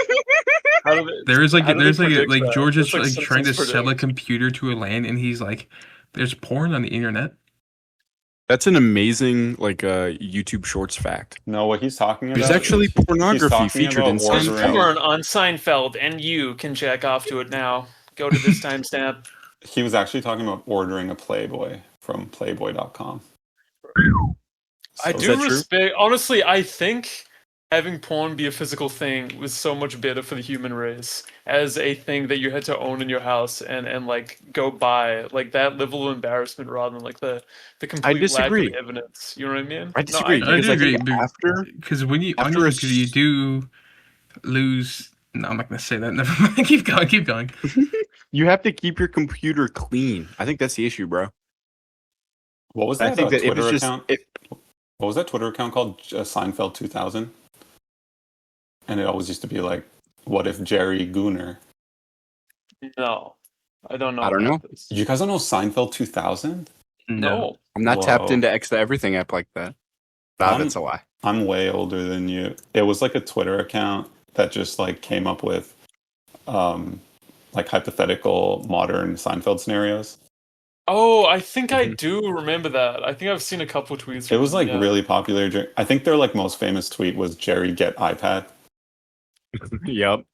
How do they- There is how do they predict like that? George is That's like trying to Simpsons sell a predict. computer to a land, and he's like, "There's porn on the internet." That's an amazing like YouTube Shorts fact. No, what he's talking about. There's actually is- pornography talking featured about in There's ordering- Seinfeld. porn on Seinfeld, and you can jack off to it now. Go to this timestamp. He was actually talking about ordering a Playboy from Playboy.com. I So- do respect. Honestly, I think having porn be a physical thing was so much better for the human race as a thing that you had to own in your house and like go buy, like that level of embarrassment rather than like the complete disagree. lack of evidence. You know what I mean? I disagree. I because do I think agree, after because when you After a because you do lose. No, I'm not gonna say that. Never mind. Keep going. Keep going. you have to keep your computer clean. I think that's the issue, bro. What was I that think that if Twitter it's just account? if, What was that Twitter account called? Seinfeld 2000? And it always used to be like, what if Jerry Gooner? No, I don't know. I don't about know. this. You guys don't know Seinfeld 2000? No. I'm not tapped Whoa. into Extra Everything app like that. Nah, I'm- that's a lie. I'm way older than you. It was like a Twitter account that just like came up with like hypothetical modern Seinfeld scenarios. Oh, I think I Mhm. do remember that. I think I've seen a couple tweets. It was from like them, yeah. really popular. I think their like most famous tweet was Jerry get iPad. Yep.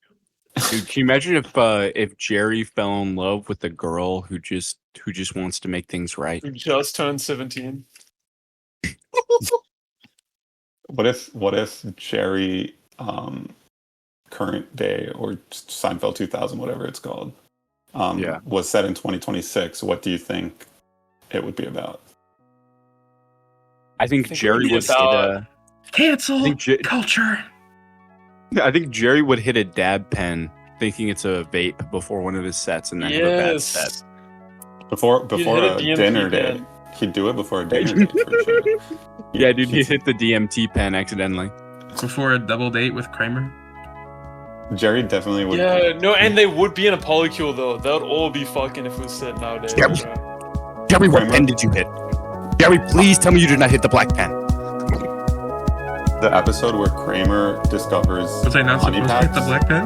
Dude, can you imagine if Jerry fell in love with a girl who just wants to make things right? Who just turned 17. What if Jerry current day or Seinfeld 2000, whatever it's called, Yeah. was set in 2026? What do you think it would be about? I think I think it Jerry would be was about- Cancel J- culture. I think Jerry would hit a dab pen thinking it's a vape before one of his sets and then have a bad set. Yes. Before hit a a DMT dinner pen. date. He'd do it before a dinner date for sure. Yeah, dude, he He's- hit the DMT pen accidentally. Before a double date with Kramer. Jerry definitely would. Yeah, no, and they would be in a polycule though. That would all be fucking if it was set nowadays. Yeah. bro. Jerry, what Kramer? pen did you hit? Jerry, please tell me you did not hit the black pen. The episode where Kramer discovers Was I not honey supposed to hit packs. the black pen?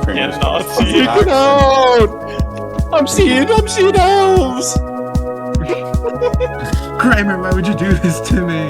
Kramer Yeah, discovers Nazi. honey packs. I'm seeing elves. Kramer, why would you do this to me?